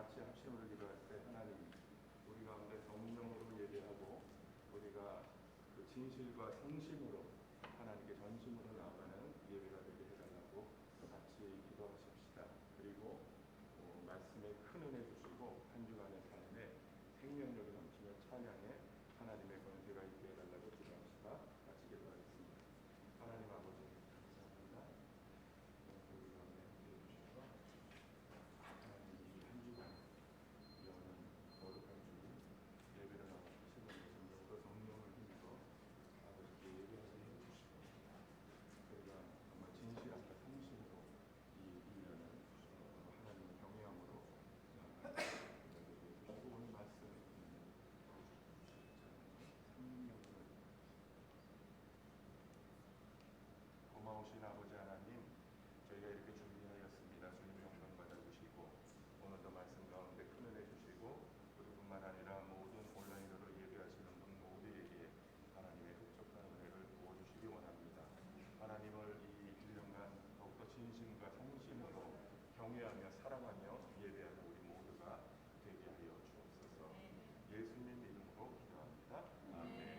같이 합심으로 기도할 때 하나님 우리 가운데 성령으로 예배하고 우리가 그 진실과 성심으로 하나님께 전심으로 나아가는 예배가 되게 해달라고 같이 기도하십시다. 그리고 말씀에 큰 은혜 주시고 한 주간의 삶에 생명력이 넘치는 찬양에 하나님의 권세가 있게 해달라고 기도합시다. 같이 기도하겠습니다. 하나님 아버지 감사합니다. 우리 가운데 함께해 주셔서 하나님 이 한 주간 여는 거룩한 주님 예배를 나가고 시간을 좀더 성령을 힘입어 아버지께 예배하게 해주시고 저희가 정말 진실함과 성심으로 이 1년을 하나님을 경외함으로 나아가시고 오늘 말씀 성령을 고마우신 아버지 하나님, 저희가 이렇게 준비하였습니다. 주님의 영광 받아주시고 오늘도 말씀 가운데 큰 은혜 주시고 우리뿐만 아니라 모든 온라인으로 예배하시는 분 모두에게 하나님의 흡족한 은혜를 부어주시기 원합니다. 하나님을 이 1년간 더욱더 진심과 성심으로 경외하며 사랑하며 예배하는 우리 모두가 되게 하여 주옵소서. 예수님 이름으로 기도합니다. 아멘.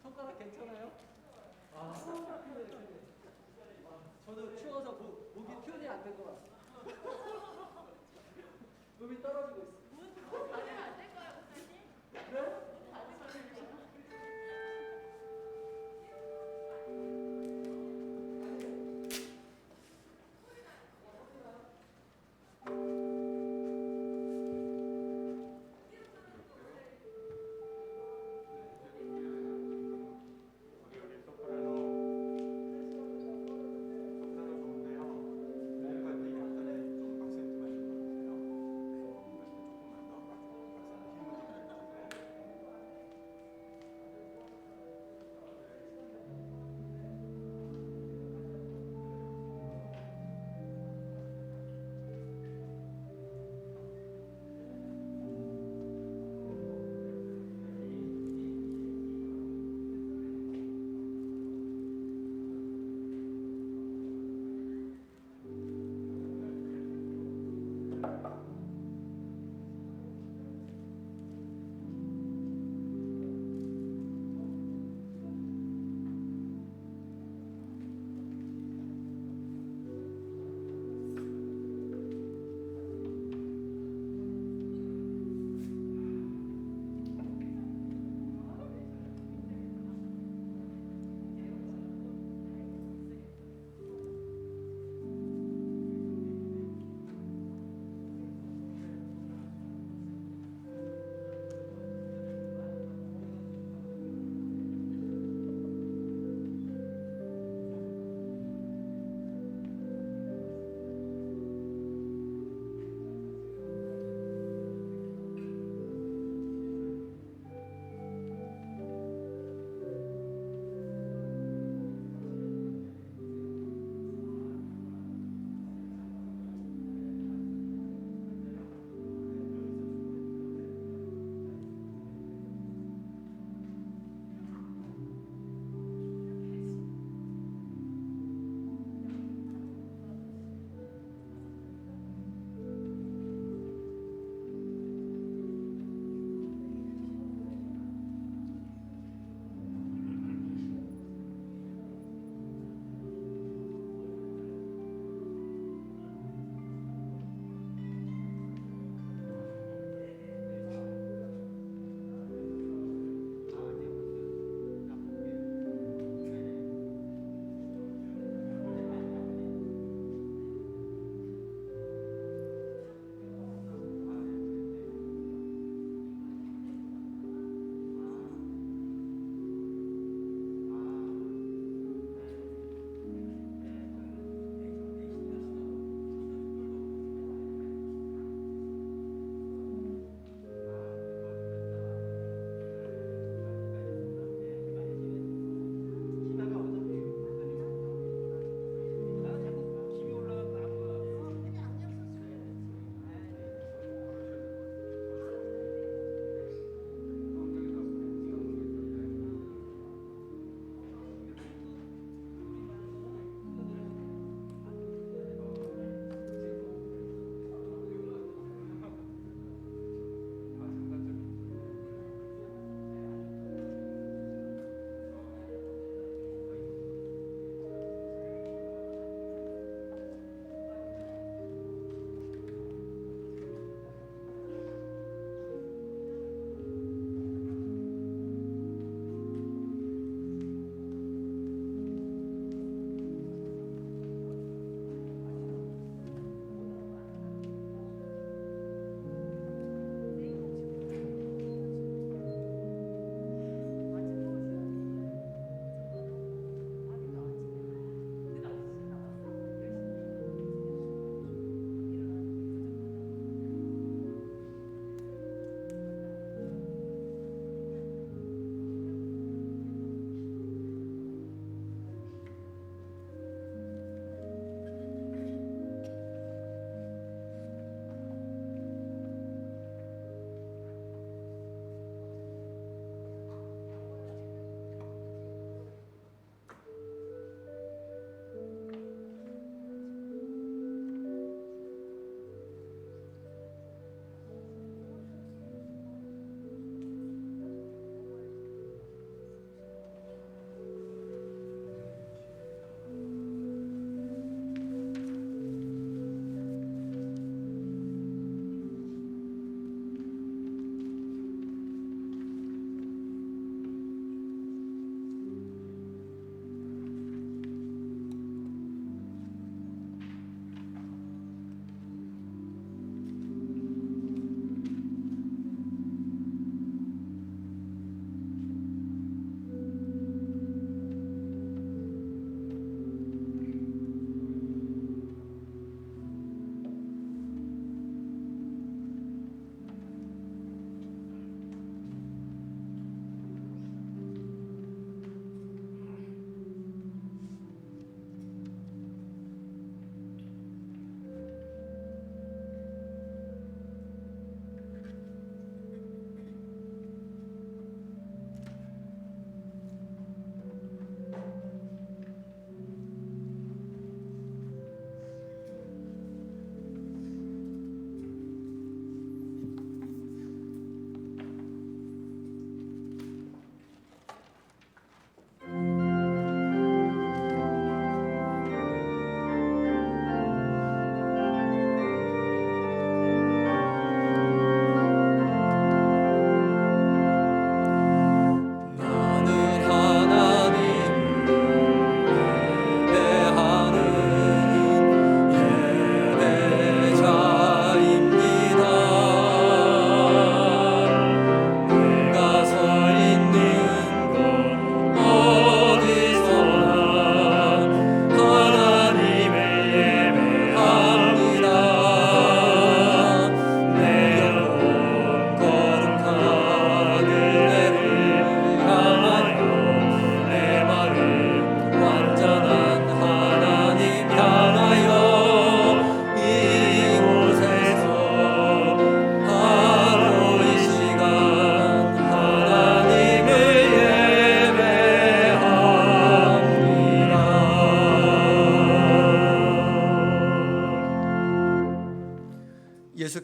손가락 괜찮아요? 아, 저도 추워서 목이 튜닝 안 된 것 같아요. 몸이 떨어지고 있어요. 문 닫으면 안 될 거예요, 목사님? 네? 문 닫으면 안 돼요. 우리 소프라노 좋은데요. 뭔가 이 약간의 좀 악센트만 좀 넣으세요. 조금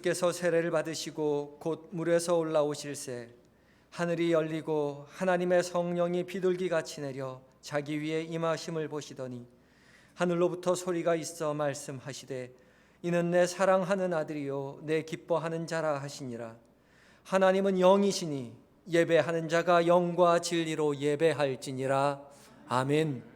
예수께서 세례를 받으시고 곧 물에서 올라오실새 하늘이 열리고 하나님의 성령이 비둘기같이 내려 자기 위에 임하심을 보시더니 하늘로부터 소리가 있어 말씀하시되 이는 내 사랑하는 아들이요 내 기뻐하는 자라 하시니라. 하나님은 영이시니 예배하는 자가 영과 진리로 예배할지니라. 아멘.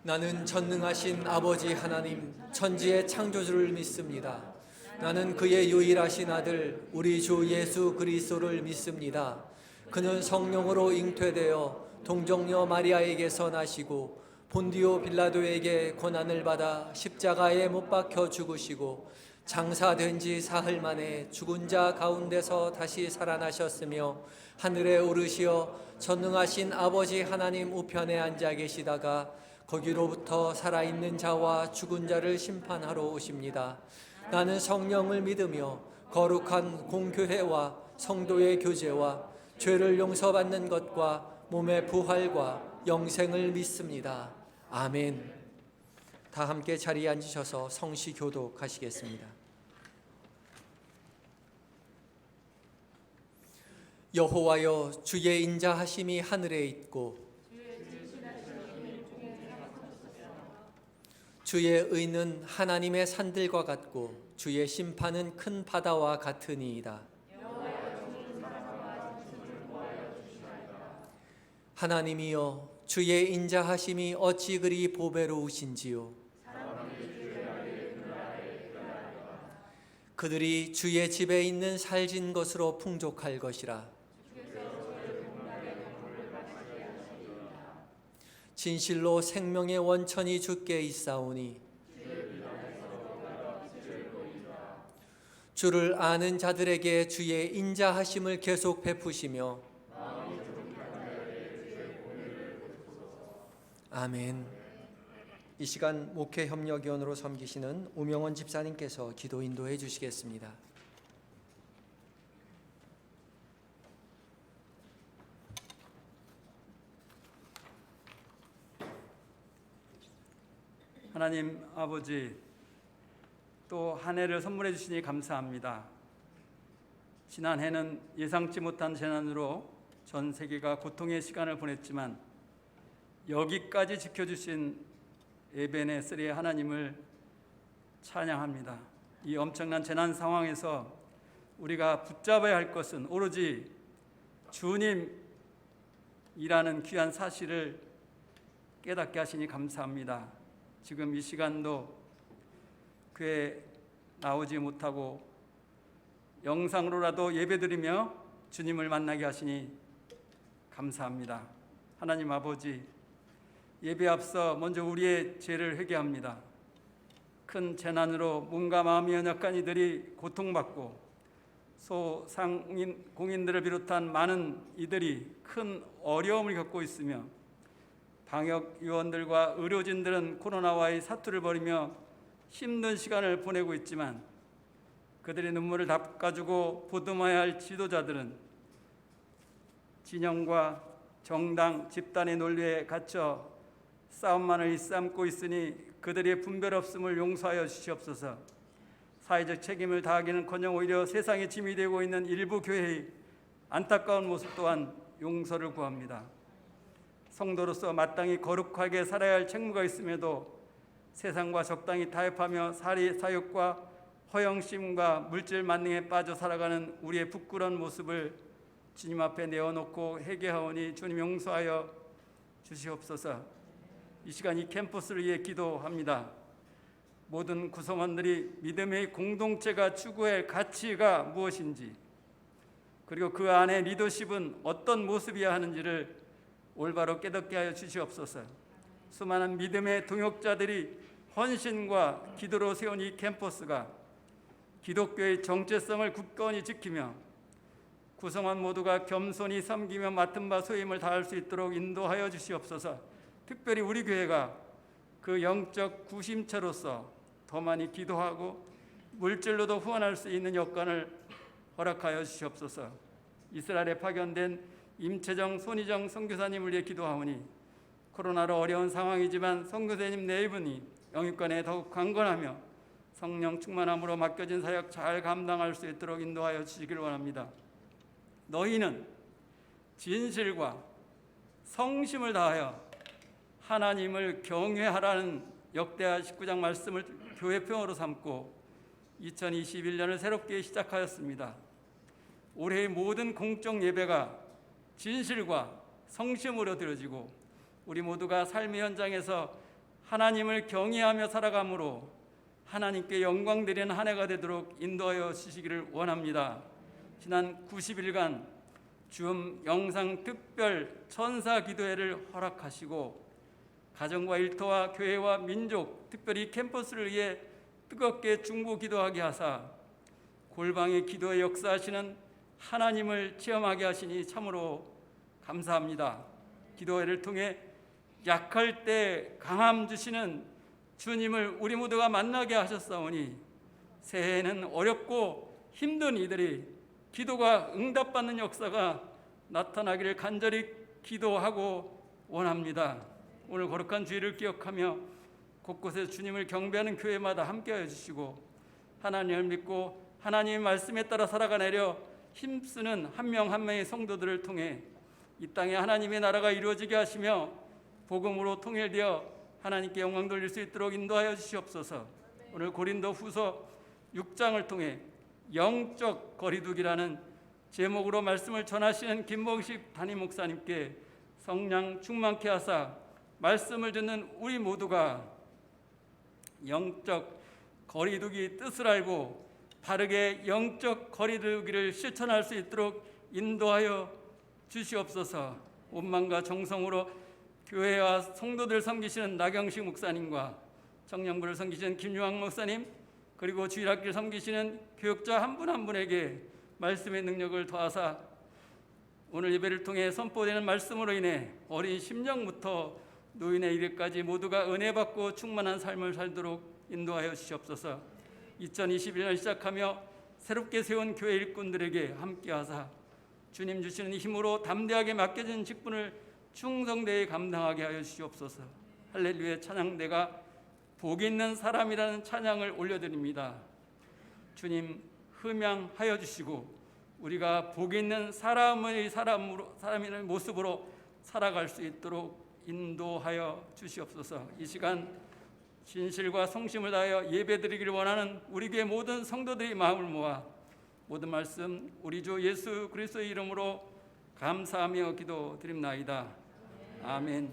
나는 전능하신 아버지 하나님 천지의 창조주를 믿습니다. 나는 그의 유일하신 아들 우리 주 예수 그리스도를 믿습니다. 그는 성령으로 잉태되어 동정녀 마리아에게서 나시고 본디오 빌라도에게 고난을 받아 십자가에 못 박혀 죽으시고 장사된 지 사흘 만에 죽은 자 가운데서 다시 살아나셨으며 하늘에 오르시어 전능하신 아버지 하나님 우편에 앉아 계시다가 거기로부터 살아있는 자와 죽은 자를 심판하러 오십니다. 나는 성령을 믿으며 거룩한 공교회와 성도의 교제와 죄를 용서받는 것과 몸의 부활과 영생을 믿습니다. 아멘. 다 함께 자리에 앉으셔서 성시 교독하시겠습니다. 여호와여 주의 인자하심이 하늘에 있고 주의 의는 하나님의 산들과 같고 주의 심판은 큰 바다와 같으니이다. 하나님이여 주의 인자하심이 어찌 그리 보배로우신지요. 그들이 주의 집에 있는 살진 것으로 풍족할 것이라. 진실로 생명의 원천이 주께 있사오니 주를 아는 자들에게 주의 인자하심을 계속 베푸시며 아멘. 이 시간 목회 협력위원으로 섬기시는 우명원 집사님께서 기도 인도해 주시겠습니다. 하나님 아버지, 또 한 해를 선물해 주시니 감사합니다. 지난 해는 예상치 못한 재난으로 전 세계가 고통의 시간을 보냈지만 여기까지 지켜주신 에베네셀의 하나님을 찬양합니다. 이 엄청난 재난 상황에서 우리가 붙잡아야 할 것은 오로지 주님이라는 귀한 사실을 깨닫게 하시니 감사합니다. 지금 이 시간도 교회에 나오지 못하고 영상으로라도 예배드리며 주님을 만나게 하시니 감사합니다. 하나님 아버지, 예배 앞서 먼저 우리의 죄를 회개합니다. 큰 재난으로 몸과 마음이 연약한 이들이 고통받고 소상공인들을 비롯한 많은 이들이 큰 어려움을 겪고 있으며 방역요원들과 의료진들은 코로나와의 사투를 벌이며 힘든 시간을 보내고 있지만 그들의 눈물을 닦아주고 보듬어야 할 지도자들은 진영과 정당, 집단의 논리에 갇혀 싸움만을 일삼고 있으니 그들의 분별 없음을 용서하여 주시옵소서. 사회적 책임을 다하기는커녕 오히려 세상의 짐이 되고 있는 일부 교회의 안타까운 모습 또한 용서를 구합니다. 성도로서 마땅히 거룩하게 살아야 할 책무가 있음에도 세상과 적당히 타협하며 사욕과 허영심과 물질 만능에 빠져 살아가는 우리의 부끄러운 모습을 주님 앞에 내어놓고 회개하오니 주님 용서하여 주시옵소서. 이 시간 이 캠퍼스를 위해 기도합니다. 모든 구성원들이 믿음의 공동체가 추구할 가치가 무엇인지, 그리고 그 안에 리더십은 어떤 모습이어야 하는지를 올바로 깨닫게 하여 주시옵소서. 수많은 믿음의 동역자들이 헌신과 기도로 세운 이 캠퍼스가 기독교의 정체성을 굳건히 지키며 구성원 모두가 겸손히 섬기며 맡은 바 소임을 다할 수 있도록 인도하여 주시옵소서. 특별히 우리 교회가 그 영적 구심체로서 더 많이 기도하고 물질로도 후원할 수 있는 여건을 허락하여 주시옵소서. 이스라엘에 파견된 임채정, 손희정 선교사님을 위해 기도하오니 코로나로 어려운 상황이지만 선교사님 네 분이 영육간에 더욱 강건하며 성령 충만함으로 맡겨진 사역 잘 감당할 수 있도록 인도하여 주시길 원합니다. 너희는 진실과 성심을 다하여 하나님을 경외하라는 역대하 19장 말씀을 교회평으로 삼고 2021년을 새롭게 시작하였습니다. 올해의 모든 공적 예배가 진실과 성심으로 드려지고 우리 모두가 삶의 현장에서 하나님을 경외하며 살아감으로 하나님께 영광 드리는 한 해가 되도록 인도하여 주시기를 원합니다. 지난 90일간 줌 영상 특별 천사 기도회를 허락하시고 가정과 일터와 교회와 민족, 특별히 캠퍼스를 위해 뜨겁게 중보 기도하게 하사 골방의 기도에 역사하시는 하나님을 체험하게 하시니 참으로 감사합니다. 기도회를 통해 약할 때 강함 주시는 주님을 우리 모두가 만나게 하셨사오니 새해에는 어렵고 힘든 이들이 기도가 응답받는 역사가 나타나기를 간절히 기도하고 원합니다. 오늘 거룩한 주일을 기억하며 곳곳에 주님을 경배하는 교회마다 함께하여 주시고 하나님을 믿고 하나님의 말씀에 따라 살아가내려 힘쓰는 한 명 한 명의 성도들을 통해 이 땅에 하나님의 나라가 이루어지게 하시며 복음으로 통일되어 하나님께 영광 돌릴 수 있도록 인도하여 주시옵소서. 오늘 고린도 후서 6장을 통해 영적 거리두기라는 제목으로 말씀을 전하시는 김봉식 담임 목사님께 성령 충만케 하사 말씀을 듣는 우리 모두가 영적 거리두기 뜻을 알고 바르게 영적 거리두기를 실천할 수 있도록 인도하여 주시옵소서. 온망과 정성으로 교회와 성도들 섬기시는 나경식 목사님과 청년부를 섬기시는 김유황 목사님, 그리고 주일학교를 섬기시는 교육자 한 분 한 분에게 말씀의 능력을 더하사 오늘 예배를 통해 선포되는 말씀으로 인해 어린 심령부터 노인의 이르까지 모두가 은혜 받고 충만한 삶을 살도록 인도하여 주시옵소서. 2021년 시작하며 새롭게 세운 교회 일꾼들에게 함께하사 주님 주시는 힘으로 담대하게 맡겨진 직분을 충성되이 감당하게 하여 주시옵소서. 할렐루야. 찬양대가 복 있는 사람이라는 찬양을 올려드립니다. 주님 흠양하여 주시고 우리가 복 있는 사람이라는 모습으로 살아갈 수 있도록 인도하여 주시옵소서. 이 시간 진실과 성심을 다하여 예배드리기를 원하는 우리 교회 모든 성도들의 마음을 모아 모든 말씀 우리 주 예수 그리스도의 이름으로 감사하며 기도드립나이다. 아멘.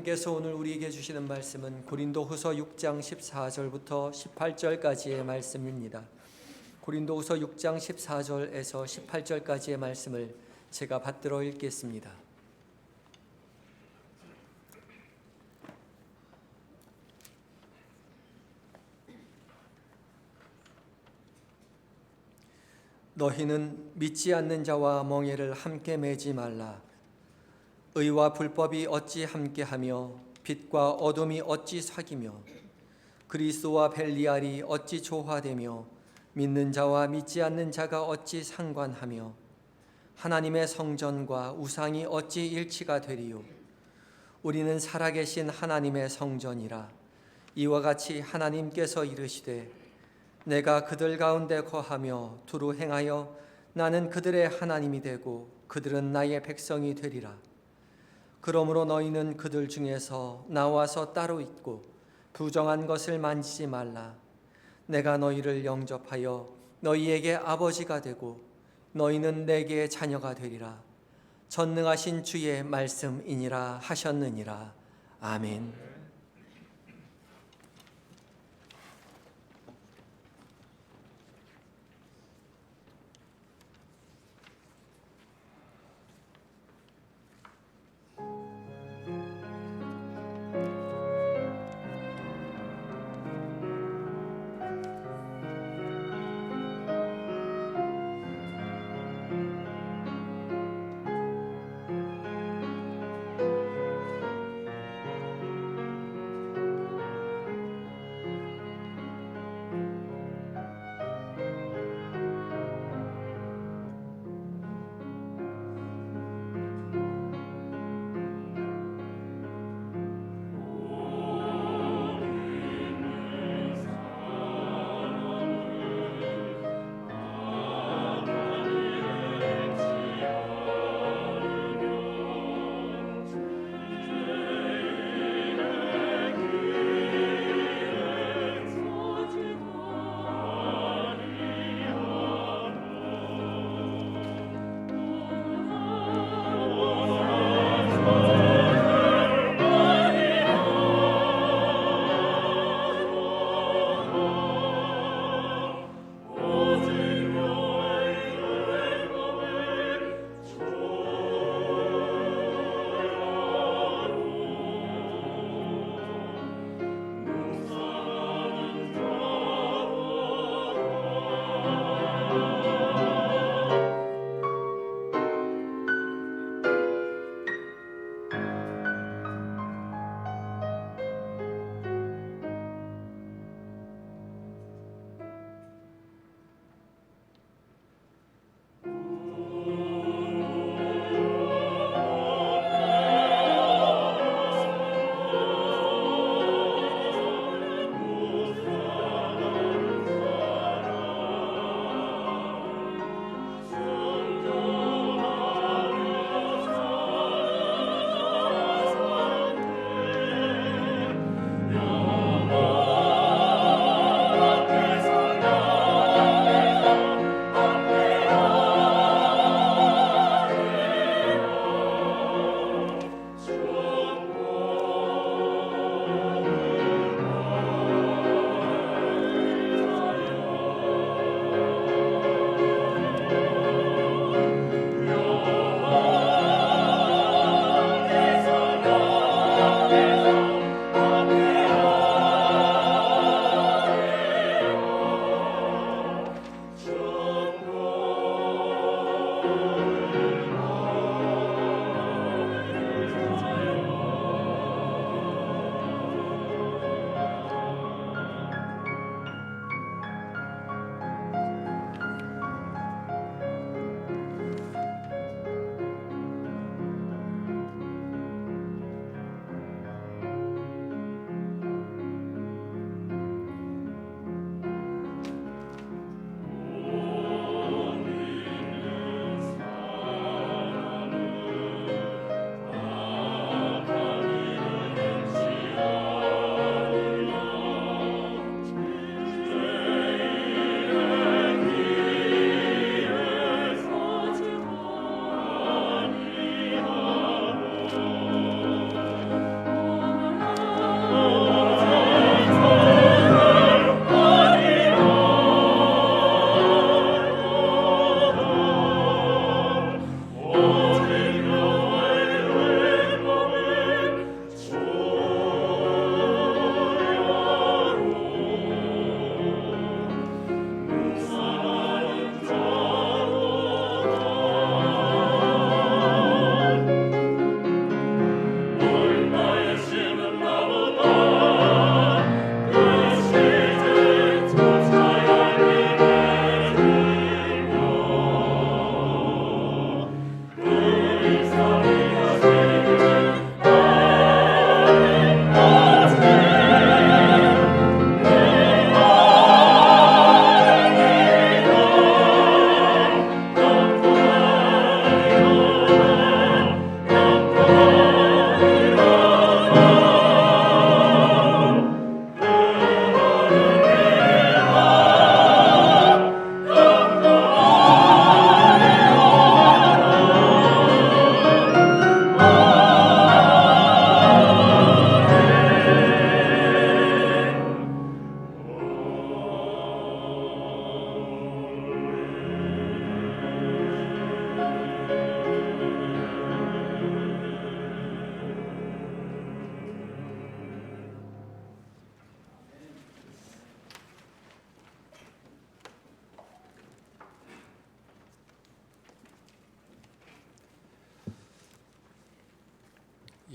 하나님께서 오늘 우리에게 주시는 말씀은 고린도후서 6장 14절부터 18절까지의 말씀입니다. 고린도후서 6장 14절에서 18절까지의 말씀을 제가 받들어 읽겠습니다. 너희는 믿지 않는 자와 멍에를 함께 매지 말라. 의와 불법이 어찌 함께하며 빛과 어둠이 어찌 사귀며 그리스도와 벨리알이 어찌 조화되며 믿는 자와 믿지 않는 자가 어찌 상관하며 하나님의 성전과 우상이 어찌 일치가 되리요. 우리는 살아계신 하나님의 성전이라. 이와 같이 하나님께서 이르시되 내가 그들 가운데 거하며 두루 행하여 나는 그들의 하나님이 되고 그들은 나의 백성이 되리라. 그러므로 너희는 그들 중에서 나와서 따로 있고 부정한 것을 만지지 말라. 내가 너희를 영접하여 너희에게 아버지가 되고 너희는 내게 자녀가 되리라. 전능하신 주의 말씀이니라 하셨느니라. 아멘.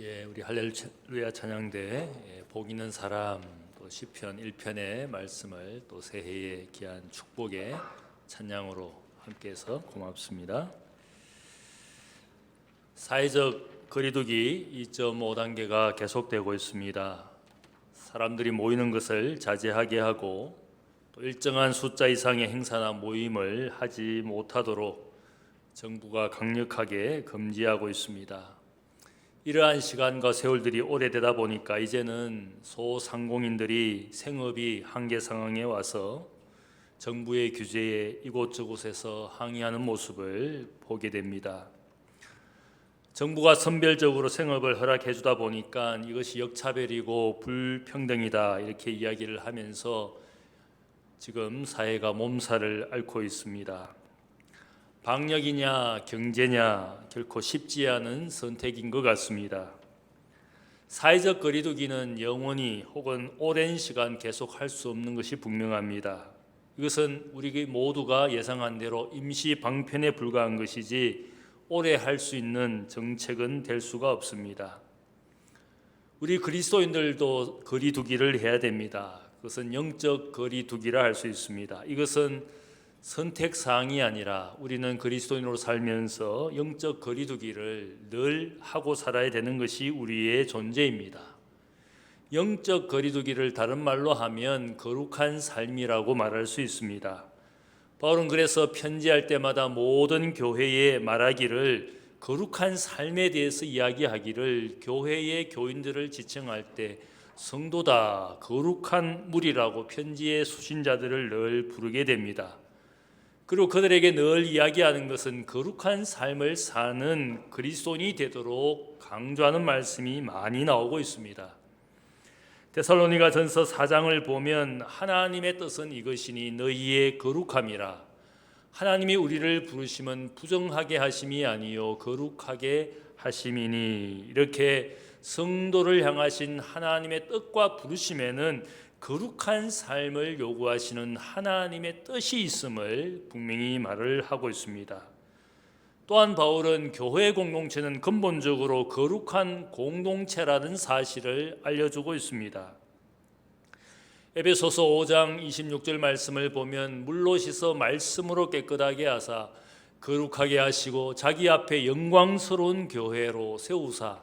예, 우리 할렐루야 찬양대 복 있는 사람 또 시편 1편의 말씀을 또 새해의 귀한 축복의 찬양으로 함께해서 고맙습니다. 사회적 거리두기 2.5단계가 계속되고 있습니다. 사람들이 모이는 것을 자제하게 하고 또 일정한 숫자 이상의 행사나 모임을 하지 못하도록 정부가 강력하게 금지하고 있습니다. 이러한 시간과 세월들이 오래되다 보니까 이제는 소상공인들이 생업이 한계 상황에 와서 정부의 규제에 이곳저곳에서 항의하는 모습을 보게 됩니다. 정부가 선별적으로 생업을 허락해 주다 보니까 이것이 역차별이고 불평등이다 이렇게 이야기를 하면서 지금 사회가 몸살을 앓고 있습니다. 방역이냐 경제냐 결코 쉽지 않은 선택인 것 같습니다. 사회적 거리두기는 영원히 혹은 오랜 시간 계속 할 수 없는 것이 분명합니다. 이것은 우리 모두가 예상한 대로 임시 방편에 불과한 것이지 오래 할 수 있는 정책은 될 수가 없습니다. 우리 그리스도인들도 거리두기를 해야 됩니다. 그것은 영적 거리두기라 할 수 있습니다. 이것은 선택사항이 아니라 우리는 그리스도인으로 살면서 영적 거리두기를 늘 하고 살아야 되는 것이 우리의 존재입니다. 영적 거리두기를 다른 말로 하면 거룩한 삶이라고 말할 수 있습니다. 바울은 그래서 편지할 때마다 모든 교회에 말하기를 거룩한 삶에 대해서 이야기하기를 교회의 교인들을 지칭할 때 성도다, 거룩한 무리라고 편지의 수신자들을 늘 부르게 됩니다. 그리고 그들에게 늘 이야기하는 것은 거룩한 삶을 사는 그리스도인이 되도록 강조하는 말씀이 많이 나오고 있습니다. 데살로니가전서 4장을 보면 하나님의 뜻은 이것이니 너희의 거룩함이라. 하나님이 우리를 부르심은 부정하게 하심이 아니요 거룩하게 하심이니. 이렇게 성도를 향하신 하나님의 뜻과 부르심에는 거룩한 삶을 요구하시는 하나님의 뜻이 있음을 분명히 말을 하고 있습니다. 또한 바울은 교회 공동체는 근본적으로 거룩한 공동체라는 사실을 알려주고 있습니다. 에베소서 5장 26절 말씀을 보면 물로 씻어 말씀으로 깨끗하게 하사 거룩하게 하시고 자기 앞에 영광스러운 교회로 세우사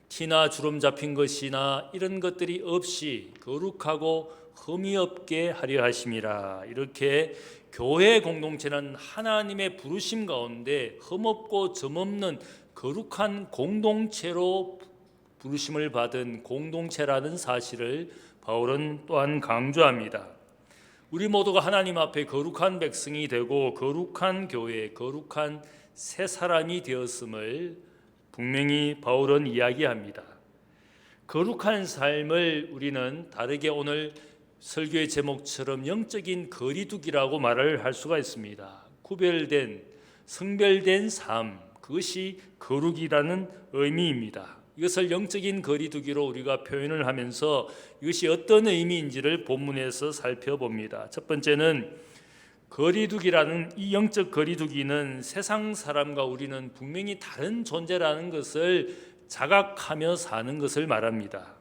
티나 주름 잡힌 것이나 이런 것들이 없이 거룩하고 흠이 없게 하려 하심이라. 이렇게 교회 공동체는 하나님의 부르심 가운데 흠없고 점없는 거룩한 공동체로 부르심을 받은 공동체라는 사실을 바울은 또한 강조합니다. 우리 모두가 하나님 앞에 거룩한 백성이 되고 거룩한 교회, 거룩한 새 사람이 되었음을 분명히 바울은 이야기합니다. 거룩한 삶을 우리는 다르게 오늘 설교의 제목처럼 영적인 거리두기라고 말을 할 수가 있습니다. 구별된, 성별된 삶, 그것이 거룩이라는 의미입니다. 이것을 영적인 거리두기로 우리가 표현을 하면서 이것이 어떤 의미인지를 본문에서 살펴봅니다. 첫 번째는 거리두기라는 이 영적 거리두기는 세상 사람과 우리는 분명히 다른 존재라는 것을 자각하며 사는 것을 말합니다.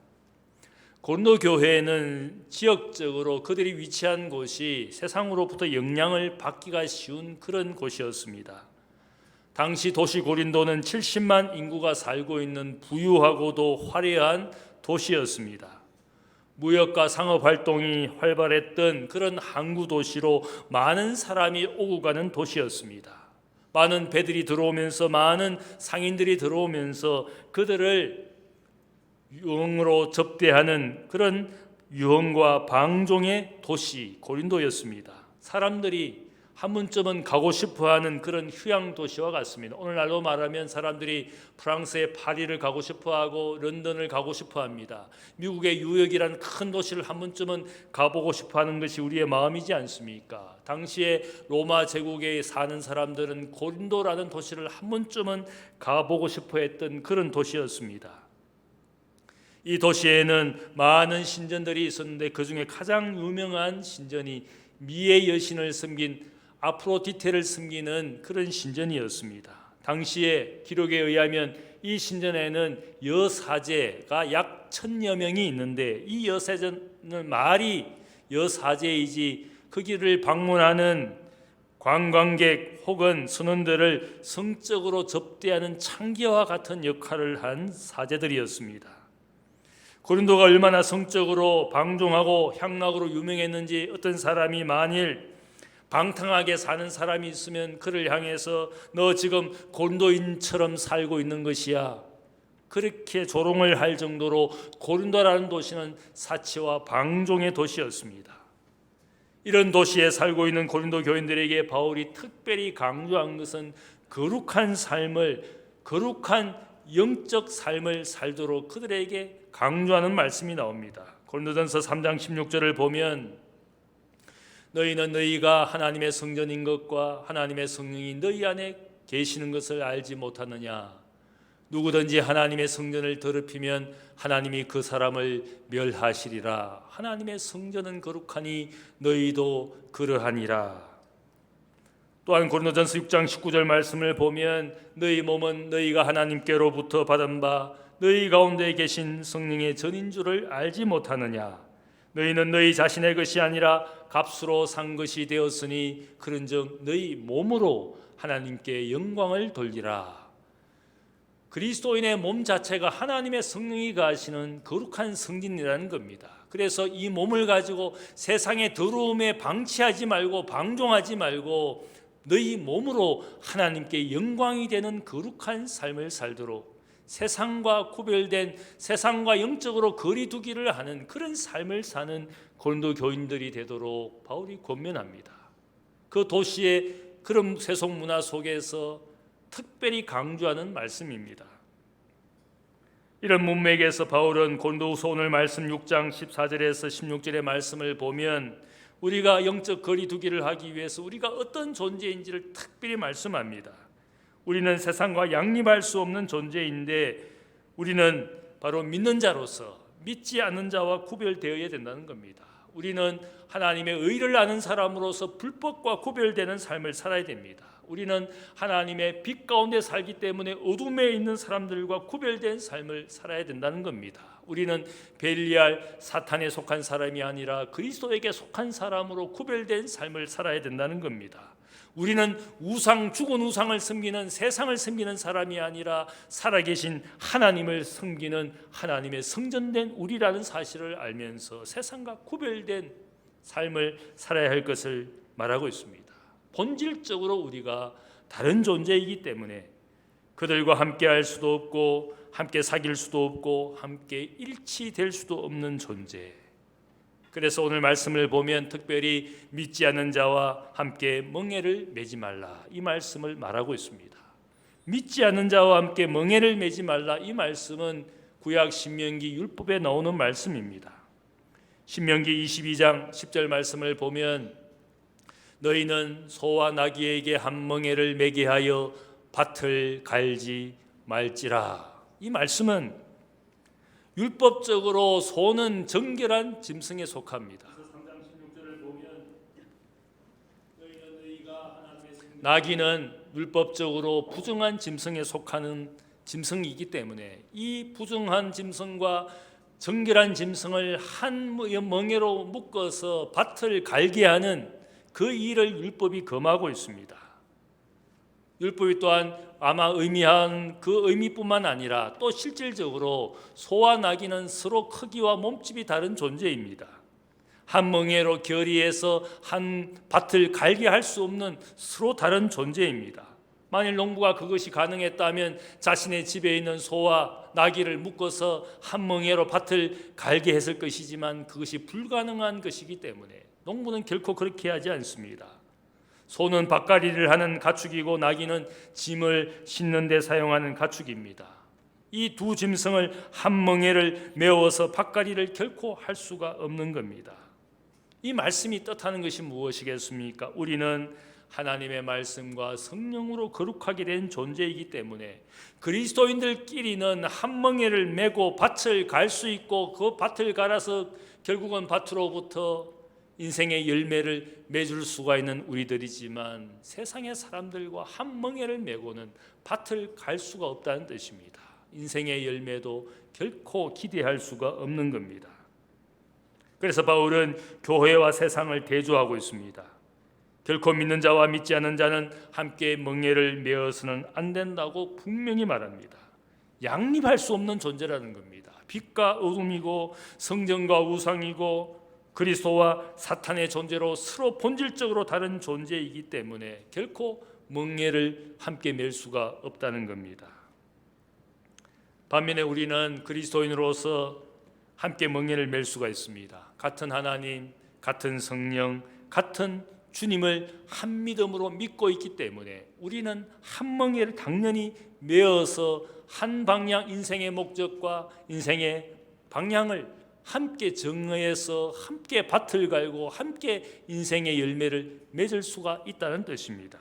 고린도 교회는 지역적으로 그들이 위치한 곳이 세상으로부터 영향을 받기가 쉬운 그런 곳이었습니다. 당시 도시 고린도는 70만 인구가 살고 있는 부유하고도 화려한 도시였습니다. 무역과 상업 활동이 활발했던 그런 항구 도시로 많은 사람이 오고 가는 도시였습니다. 많은 배들이 들어오면서 많은 상인들이 들어오면서 그들을 유흥으로 접대하는 그런 유흥과 방종의 도시 고린도였습니다. 사람들이 한 번쯤은 가고 싶어하는 그런 휴양 도시와 같습니다. 오늘날로 말하면 사람들이 프랑스의 파리를 가고 싶어하고 런던을 가고 싶어합니다. 미국의 뉴욕이라는 큰 도시를 한 번쯤은 가보고 싶어하는 것이 우리의 마음이지 않습니까? 당시에 로마 제국에 사는 사람들은 고린도라는 도시를 한 번쯤은 가보고 싶어했던 그런 도시였습니다. 이 도시에는 많은 신전들이 있었는데 그 중에 가장 유명한 신전이 미의 여신을 섬긴 아프로디테를 섬기는 그런 신전이었습니다. 당시에 기록에 의하면 이 신전에는 여사제가 약 1000여 명이 있는데 이 여사제는 말이 여사제이지 거기를 방문하는 관광객 혹은 선원들을 성적으로 접대하는 창기와 같은 역할을 한 사제들이었습니다. 고린도가 얼마나 성적으로 방종하고 향락으로 유명했는지 어떤 사람이 만일 방탕하게 사는 사람이 있으면 그를 향해서 너 지금 고린도인처럼 살고 있는 것이야, 그렇게 조롱을 할 정도로 고린도라는 도시는 사치와 방종의 도시였습니다. 이런 도시에 살고 있는 고린도 교인들에게 바울이 특별히 강조한 것은 거룩한 삶을, 거룩한 영적 삶을 살도록 그들에게 강조하는 말씀이 나옵니다. 고린도전서 3장 16절을 보면 너희는 너희가 하나님의 성전인 것과 하나님의 성령이 너희 안에 계시는 것을 알지 못하느냐. 누구든지 하나님의 성전을 더럽히면 하나님이 그 사람을 멸하시리라. 하나님의 성전은 거룩하니 너희도 그러하니라. 또한 고린도전서 6장 19절 말씀을 보면 너희 몸은 너희가 하나님께로부터 받은 바 너희 가운데 계신 성령의 전인 줄을 알지 못하느냐. 너희는 너희 자신의 것이 아니라 값으로 산 것이 되었으니 그런즉 너희 몸으로 하나님께 영광을 돌리라. 그리스도인의 몸 자체가 하나님의 성령이 가시는 거룩한 성전이라는 겁니다. 그래서 이 몸을 가지고 세상의 더러움에 방치하지 말고 방종하지 말고 너희 몸으로 하나님께 영광이 되는 거룩한 삶을 살도록 세상과 구별된, 세상과 영적으로 거리 두기를 하는 그런 삶을 사는 고린도 교인들이 되도록 바울이 권면합니다. 그 도시의 그런 세속 문화 속에서 특별히 강조하는 말씀입니다. 이런 문맥에서 바울은 고린도후서 오늘 말씀 6장 14절에서 16절의 말씀을 보면 우리가 영적 거리 두기를 하기 위해서 우리가 어떤 존재인지를 특별히 말씀합니다. 우리는 세상과 양립할 수 없는 존재인데 우리는 바로 믿는 자로서 믿지 않는 자와 구별되어야 된다는 겁니다. 우리는 하나님의 의를 아는 사람으로서 불법과 구별되는 삶을 살아야 됩니다. 우리는 하나님의 빛 가운데 살기 때문에 어둠에 있는 사람들과 구별된 삶을 살아야 된다는 겁니다. 우리는 벨리알 사탄에 속한 사람이 아니라 그리스도에게 속한 사람으로 구별된 삶을 살아야 된다는 겁니다. 우리는 우상, 죽은 우상을 섬기는 세상을 섬기는 사람이 아니라 살아계신 하나님을 섬기는 하나님의 성전된 우리라는 사실을 알면서 세상과 구별된 삶을 살아야 할 것을 말하고 있습니다. 본질적으로 우리가 다른 존재이기 때문에 그들과 함께 할 수도 없고 함께 사귈 수도 없고 함께 일치될 수도 없는 존재. 그래서 오늘 말씀을 보면 특별히 믿지 않는 자와 함께 멍에를 매지 말라, 이 말씀을 말하고 있습니다. 믿지 않는 자와 함께 멍에를 매지 말라, 이 말씀은 구약 신명기 율법에 나오는 말씀입니다. 신명기 22장 10절 말씀을 보면 너희는 소와 나귀에게 한 멍에를 매게 하여 밭을 갈지 말지라. 이 말씀은 율법적으로 소는 정결한 짐승에 속합니다. 나귀는 율법적으로 부정한 짐승에 속하는 짐승이기 때문에 이 부정한 짐승과 정결한 짐승을 한 멍에로 묶어서 밭을 갈게 하는 그 일을 율법이 금하고 있습니다. 율법이 또한 아마 의미한 그 의미뿐만 아니라 또 실질적으로 소와 나귀는 서로 크기와 몸집이 다른 존재입니다. 한 멍에로 결의해서 한 밭을 갈게 할 수 없는 서로 다른 존재입니다. 만일 농부가 그것이 가능했다면 자신의 집에 있는 소와 나귀를 묶어서 한 멍에로 밭을 갈게 했을 것이지만 그것이 불가능한 것이기 때문에 농부는 결코 그렇게 하지 않습니다. 소는 밭갈이를 하는 가축이고 나귀는 짐을 싣는 데 사용하는 가축입니다. 이 두 짐승을 한 멍에를 메워서 밭갈이를 결코 할 수가 없는 겁니다. 이 말씀이 뜻하는 것이 무엇이겠습니까? 우리는 하나님의 말씀과 성령으로 거룩하게 된 존재이기 때문에 그리스도인들끼리는 한 멍에를 메고 밭을 갈 수 있고 그 밭을 갈아서 결국은 밭으로부터 인생의 열매를 맺을 수가 있는 우리들이지만 세상의 사람들과 한 멍에를 메고는 밭을 갈 수가 없다는 뜻입니다. 인생의 열매도 결코 기대할 수가 없는 겁니다. 그래서 바울은 교회와 세상을 대조하고 있습니다. 결코 믿는 자와 믿지 않는 자는 함께 멍에를 메어서는 안 된다고 분명히 말합니다. 양립할 수 없는 존재라는 겁니다. 빛과 어둠이고 성전과 우상이고 그리스도와 사탄의 존재로 서로 본질적으로 다른 존재이기 때문에 결코 멍에를 함께 맬 수가 없다는 겁니다. 반면에 우리는 그리스도인으로서 함께 멍에를 맬 수가 있습니다. 같은 하나님, 같은 성령, 같은 주님을 한 믿음으로 믿고 있기 때문에 우리는 한 멍에를 당연히 메어서 한 방향 인생의 목적과 인생의 방향을 함께 정의해서 함께 밭을 갈고 함께 인생의 열매를 맺을 수가 있다는 뜻입니다.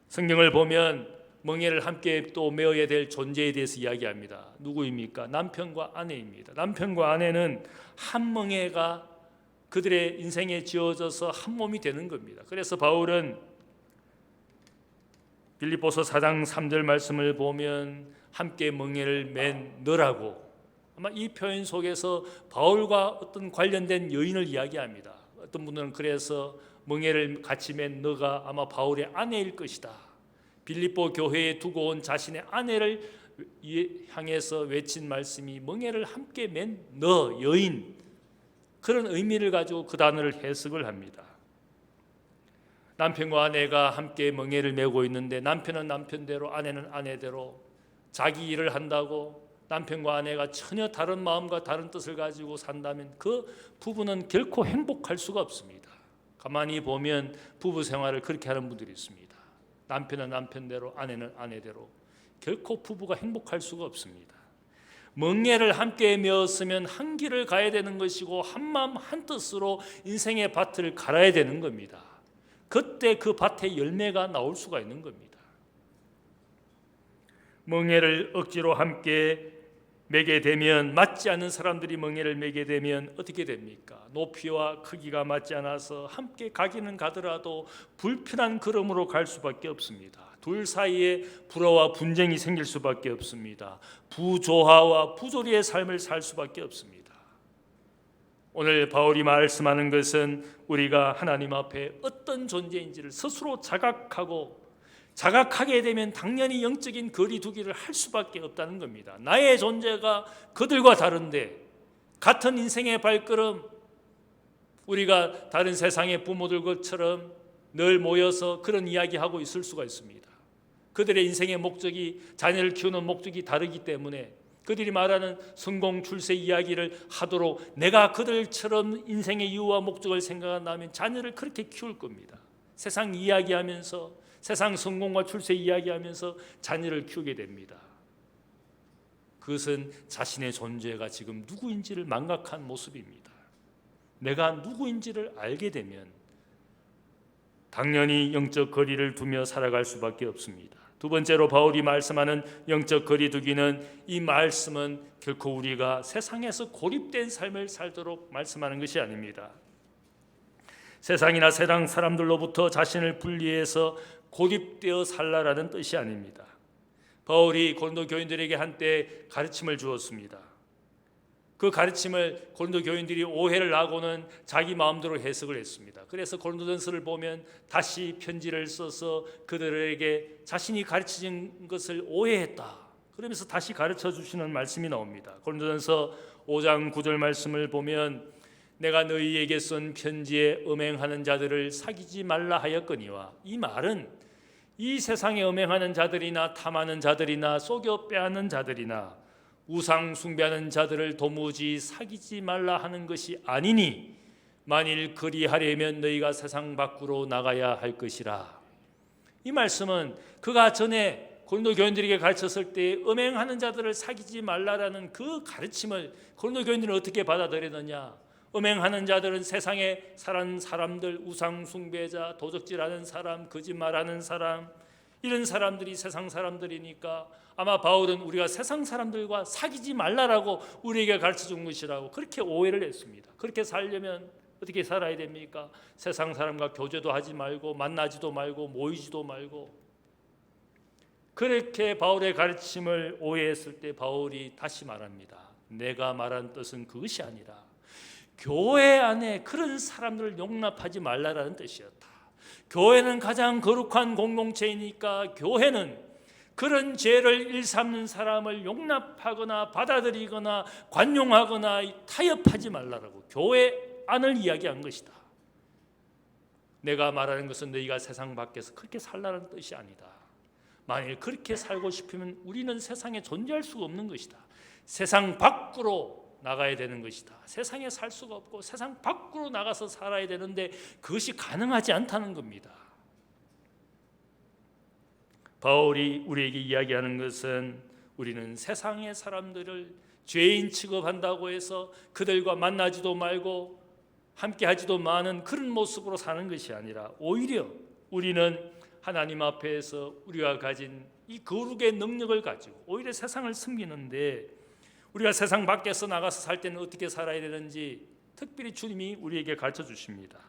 성경을 보면 멍에를 함께 또 메어야 될 존재에 대해서 이야기합니다. 누구입니까? 남편과 아내입니다. 남편과 아내는 한 멍에가 그들의 인생에 지어져서 한 몸이 되는 겁니다. 그래서 바울은 빌립보서 4장 3절 말씀을 보면 함께 멍에를 맨 너라고, 아마 이 표현 속에서 바울과 어떤 관련된 여인을 이야기합니다. 어떤 분들은 그래서 멍에를 같이 맨 너가 아마 바울의 아내일 것이다. 빌립보 교회에 두고 온 자신의 아내를 향해서 외친 말씀이 멍에를 함께 맨 너 여인, 그런 의미를 가지고 그 단어를 해석을 합니다. 남편과 아내가 함께 멍에를 메고 있는데 남편은 남편대로 아내는 아내대로 자기 일을 한다고 남편과 아내가 전혀 다른 마음과 다른 뜻을 가지고 산다면 그 부부는 결코 행복할 수가 없습니다. 가만히 보면 부부 생활을 그렇게 하는 분들이 있습니다. 남편은 남편대로 아내는 아내대로 결코 부부가 행복할 수가 없습니다. 멍에를 함께 메었으면 한 길을 가야 되는 것이고 한 마음 한 뜻으로 인생의 밭을 갈아야 되는 겁니다. 그때 그 밭에 열매가 나올 수가 있는 겁니다. 멍에를 억지로 함께 매게 되면, 맞지 않는 사람들이 멍에를 매게 되면 어떻게 됩니까? 높이와 크기가 맞지 않아서 함께 가기는 가더라도 불편한 걸음으로 갈 수밖에 없습니다. 둘 사이에 불화와 분쟁이 생길 수밖에 없습니다. 부조화와 부조리의 삶을 살 수밖에 없습니다. 오늘 바울이 말씀하는 것은 우리가 하나님 앞에 어떤 존재인지를 스스로 자각하게 되면 당연히 영적인 거리두기를 할 수밖에 없다는 겁니다. 나의 존재가 그들과 다른데 같은 인생의 발걸음, 우리가 다른 세상의 부모들 것처럼 늘 모여서 그런 이야기하고 있을 수가 있습니다. 그들의 인생의 목적이, 자녀를 키우는 목적이 다르기 때문에 그들이 말하는 성공 출세 이야기를 하도록 내가 그들처럼 인생의 이유와 목적을 생각한다면 자녀를 그렇게 키울 겁니다. 세상 이야기하면서, 세상 성공과 출세 이야기하면서 자녀를 키우게 됩니다. 그것은 자신의 존재가 지금 누구인지를 망각한 모습입니다. 내가 누구인지를 알게 되면 당연히 영적 거리를 두며 살아갈 수밖에 없습니다. 두 번째로 바울이 말씀하는 영적 거리두기는, 이 말씀은 결코 우리가 세상에서 고립된 삶을 살도록 말씀하는 것이 아닙니다. 세상이나 세상 사람들로부터 자신을 분리해서 고립되어 살라라는 뜻이 아닙니다. 바울이 고린도 교인들에게 한때 가르침을 주었습니다. 그 가르침을 고린도 교인들이 오해를 하고는 자기 마음대로 해석을 했습니다. 그래서 고린도전서를 보면 다시 편지를 써서 그들에게 자신이 가르친 것을 오해했다, 그러면서 다시 가르쳐 주시는 말씀이 나옵니다. 고린도전서 5장 9절 말씀을 보면 내가 너희에게 쓴 편지에 음행하는 자들을 사귀지 말라 하였거니와, 이 말은 이 세상에 음행하는 자들이나 탐하는 자들이나 속여 빼앗는 자들이나 우상 숭배하는 자들을 도무지 사귀지 말라 하는 것이 아니니 만일 그리하려면 너희가 세상 밖으로 나가야 할 것이라. 이 말씀은 그가 전에 고린도 교인들에게 가르쳤을 때 음행하는 자들을 사귀지 말라라는 그 가르침을 고린도 교인들은 어떻게 받아들였느냐? 음행하는 자들은 세상에 사는 사람들, 우상 숭배자, 도적질하는 사람, 거짓말하는 사람, 이런 사람들이 세상 사람들이니까 아마 바울은 우리가 세상 사람들과 사귀지 말라라고 우리에게 가르쳐준 것이라고 그렇게 오해를 했습니다. 그렇게 살려면 어떻게 살아야 됩니까? 세상 사람과 교제도 하지 말고 만나지도 말고 모이지도 말고 그렇게 바울의 가르침을 오해했을 때 바울이 다시 말합니다. 내가 말한 뜻은 그것이 아니라 교회 안에 그런 사람들을 용납하지 말라라는 뜻이었다. 교회는 가장 거룩한 공동체이니까 교회는 그런 죄를 일삼는 사람을 용납하거나 받아들이거나 관용하거나 타협하지 말라라고 교회 안을 이야기한 것이다. 내가 말하는 것은 너희가 세상 밖에서 그렇게 살라는 뜻이 아니다. 만일 그렇게 살고 싶으면 우리는 세상에 존재할 수가 없는 것이다. 세상 밖으로 나가야 되는 것이다. 세상에 살 수가 없고 세상 밖으로 나가서 살아야 되는데 그것이 가능하지 않다는 겁니다. 바울이 우리에게 이야기하는 것은 우리는 세상의 사람들을 죄인 취급한다고 해서 그들과 만나지도 말고 함께하지도 마는 그런 모습으로 사는 것이 아니라 오히려 우리는 하나님 앞에서 우리가 가진 이 거룩의 능력을 가지고 오히려 세상을 섬기는데 우리가 세상 밖에서 나가서 살 때는 어떻게 살아야 되는지 특별히 주님이 우리에게 가르쳐 주십니다.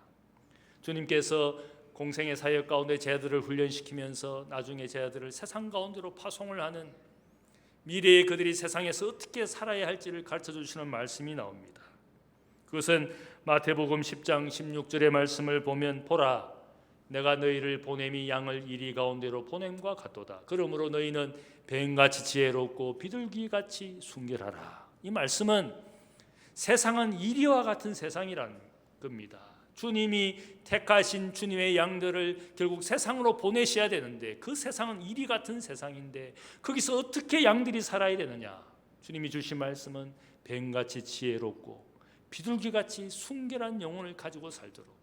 주님께서 공생의 사역 가운데 제자들을 훈련시키면서 나중에 제자들을 세상 가운데로 파송을 하는 미래에 그들이 세상에서 어떻게 살아야 할지를 가르쳐 주시는 말씀이 나옵니다. 그것은 마태복음 10장 16절의 말씀을 보면 보라 내가 너희를 보냄이 양을 이리 가운데로 보냄과 같도다. 그러므로 너희는 뱀같이 지혜롭고 비둘기같이 순결하라. 이 말씀은 세상은 이리와 같은 세상이라는 겁니다. 주님이 택하신 주님의 양들을 결국 세상으로 보내셔야 되는데 그 세상은 이리 같은 세상인데 거기서 어떻게 양들이 살아야 되느냐. 주님이 주신 말씀은 뱀같이 지혜롭고 비둘기같이 순결한 영혼을 가지고 살도록.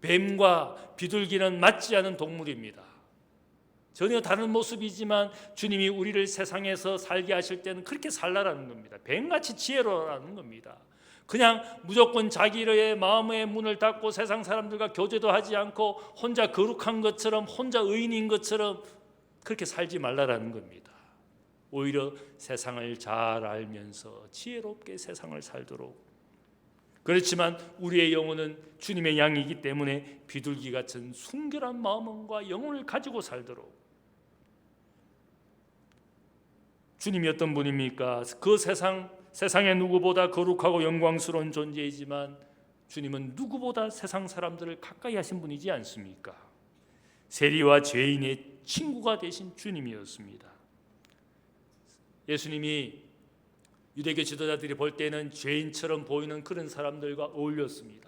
뱀과 비둘기는 맞지 않은 동물입니다. 전혀 다른 모습이지만 주님이 우리를 세상에서 살게 하실 때는 그렇게 살라라는 겁니다. 뱀같이 지혜로라는 겁니다. 그냥 무조건 자기의 마음의 문을 닫고 세상 사람들과 교제도 하지 않고 혼자 거룩한 것처럼 혼자 의인인 것처럼 그렇게 살지 말라라는 겁니다. 오히려 세상을 잘 알면서 지혜롭게 세상을 살도록. 그렇지만 우리의 영혼은 주님의 양이기 때문에 비둘기 같은 순결한 마음과 영혼을 가지고 살도록. 주님이 어떤 분입니까? 그 세상의 누구보다 거룩하고 영광스러운 존재이지만 주님은 누구보다 세상 사람들을 가까이 하신 분이지 않습니까? 세리와 죄인의 친구가 되신 주님이었습니다. 예수님이 유대교 지도자들이 볼 때는 죄인처럼 보이는 그런 사람들과 어울렸습니다.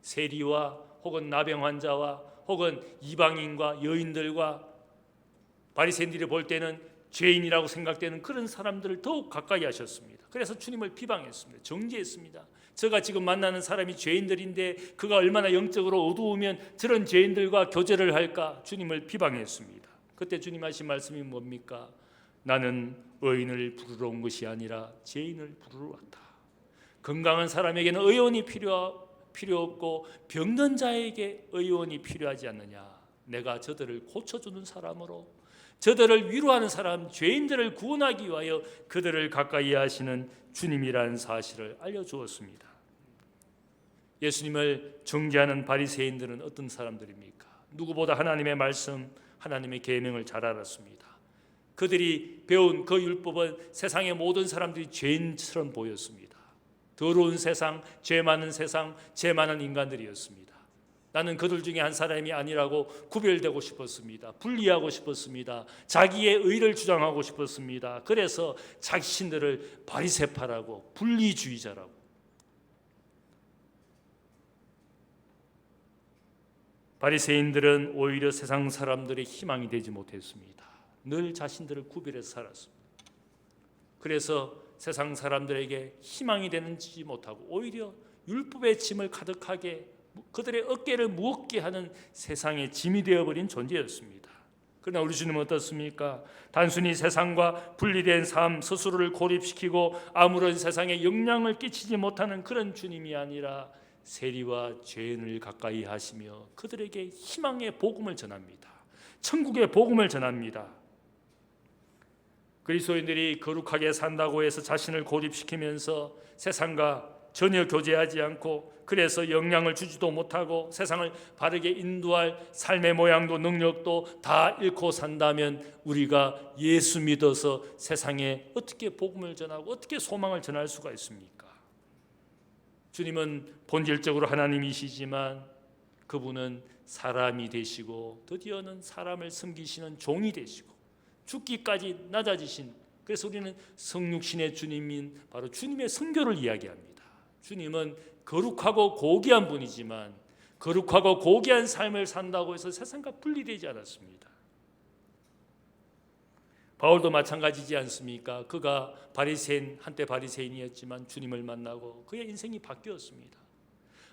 세리와 혹은 나병 환자와 혹은 이방인과 여인들과 바리새인들이 볼 때는 죄인이라고 생각되는 그런 사람들을 더욱 가까이 하셨습니다. 그래서 주님을 비방했습니다. 정죄했습니다. 제가 지금 만나는 사람이 죄인들인데 그가 얼마나 영적으로 어두우면 저런 죄인들과 교제를 할까? 주님을 비방했습니다. 그때 주님 하신 말씀이 뭡니까? 나는 의인을 부르러 온 것이 아니라 죄인을 부르러 왔다. 건강한 사람에게는 의원이 필요 없고 병든 자에게 의원이 필요하지 않느냐. 내가 저들을 고쳐주는 사람으로 저들을 위로하는 사람, 죄인들을 구원하기 위하여 그들을 가까이 하시는 주님이라는 사실을 알려주었습니다. 예수님을 정죄하는 바리새인들은 어떤 사람들입니까? 누구보다 하나님의 말씀, 하나님의 계명을 잘 알았습니다. 그들이 배운 그 율법은 세상의 모든 사람들이 죄인처럼 보였습니다. 더러운 세상, 죄 많은 세상, 죄 많은 인간들이었습니다. 나는 그들 중에 한 사람이 아니라고 구별되고 싶었습니다. 분리하고 싶었습니다. 자기의 의를 주장하고 싶었습니다. 그래서 자신들을 바리새파라고 분리주의자라고. 바리새인들은 오히려 세상 사람들의 희망이 되지 못했습니다. 늘 자신들을 구별해서 살았습니다. 그래서 세상 사람들에게 희망이 되는지 못하고 오히려 율법의 짐을 가득하게 그들의 어깨를 무겁게 하는 세상의 짐이 되어버린 존재였습니다. 그러나 우리 주님은 어떻습니까? 단순히 세상과 분리된 삶 스스로를 고립시키고 아무런 세상에 영향을 끼치지 못하는 그런 주님이 아니라 세리와 죄인을 가까이 하시며 그들에게 희망의 복음을 전합니다. 천국의 복음을 전합니다. 그리스도인들이 거룩하게 산다고 해서 자신을 고립시키면서 세상과 전혀 교제하지 않고 그래서 영향을 주지도 못하고 세상을 바르게 인도할 삶의 모양도 능력도 다 잃고 산다면 우리가 예수 믿어서 세상에 어떻게 복음을 전하고 어떻게 소망을 전할 수가 있습니까? 주님은 본질적으로 하나님이시지만 그분은 사람이 되시고 드디어는 사람을 섬기시는 종이 되시고 죽기까지 낮아지신, 그래서 우리는 성육신의 주님인 바로 주님의 성교를 이야기합니다. 주님은 거룩하고 고귀한 분이지만 거룩하고 고귀한 삶을 산다고 해서 세상과 분리되지 않았습니다. 바울도 마찬가지지 않습니까? 그가 한때 바리새인이었지만 주님을 만나고 그의 인생이 바뀌었습니다.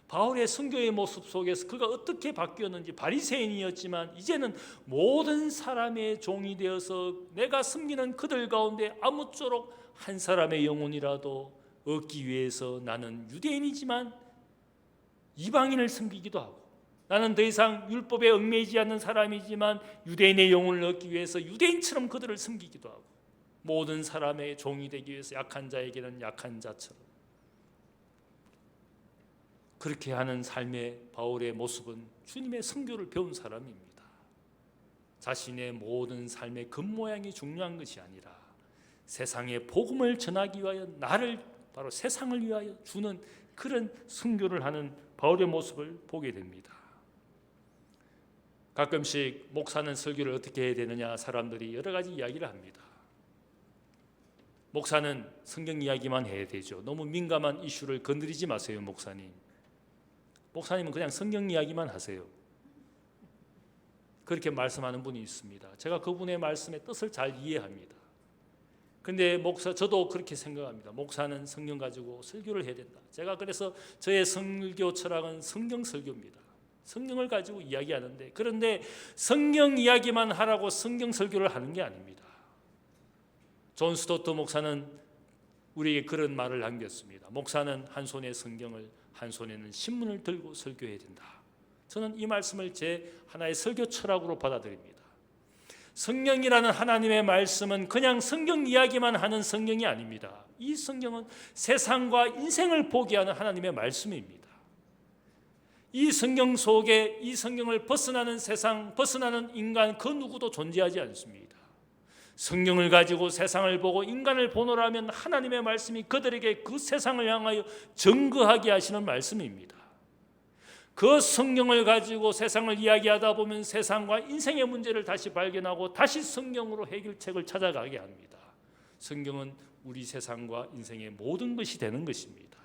바울의 선교의 모습 속에서 그가 어떻게 바뀌었는지, 바리새인이었지만 이제는 모든 사람의 종이 되어서 내가 섬기는 그들 가운데 아무쪼록 한 사람의 영혼이라도 얻기 위해서 나는 유대인이지만 이방인을 섬기기도 하고, 나는 더 이상 율법에 얽매이지 않는 사람이지만 유대인의 영혼을 얻기 위해서 유대인처럼 그들을 섬기기도 하고, 모든 사람의 종이 되기 위해서 약한 자에게는 약한 자처럼, 그렇게 하는 삶의 바울의 모습은 주님의 선교를 배운 사람입니다. 자신의 모든 삶의 겉모양이 중요한 것이 아니라 세상에 복음을 전하기 위하여 나를 바로 세상을 위하여 주는 그런 선교를 하는 바울의 모습을 보게 됩니다. 가끔씩 목사는 설교를 어떻게 해야 되느냐 사람들이 여러 가지 이야기를 합니다. 목사는 성경 이야기만 해야 되죠. 너무 민감한 이슈를 건드리지 마세요, 목사님. 목사님은 그냥 성경 이야기만 하세요. 그렇게 말씀하는 분이 있습니다. 제가 그분의 말씀의 뜻을 잘 이해합니다. 근데 저도 그렇게 생각합니다. 목사는 성경 가지고 설교를 해야 된다. 제가 그래서 저의 설교 철학은 성경 설교입니다. 성경을 가지고 이야기하는데, 그런데 성경 이야기만 하라고 성경 설교를 하는 게 아닙니다. 존 스토트 목사는 우리에게 그런 말을 남겼습니다. 목사는 한 손에 성경을, 한 손에는 신문을 들고 설교해야 된다. 저는 이 말씀을 제 하나의 설교 철학으로 받아들입니다. 성경이라는 하나님의 말씀은 그냥 성경 이야기만 하는 성경이 아닙니다. 이 성경은 세상과 인생을 보게 하는 하나님의 말씀입니다. 이 성경 속에 이 성경을 벗어나는 세상, 벗어나는 인간 그 누구도 존재하지 않습니다. 성경을 가지고 세상을 보고 인간을 보노라면 하나님의 말씀이 그들에게 그 세상을 향하여 증거하게 하시는 말씀입니다. 그 성경을 가지고 세상을 이야기하다 보면 세상과 인생의 문제를 다시 발견하고 다시 성경으로 해결책을 찾아가게 합니다. 성경은 우리 세상과 인생의 모든 것이 되는 것입니다.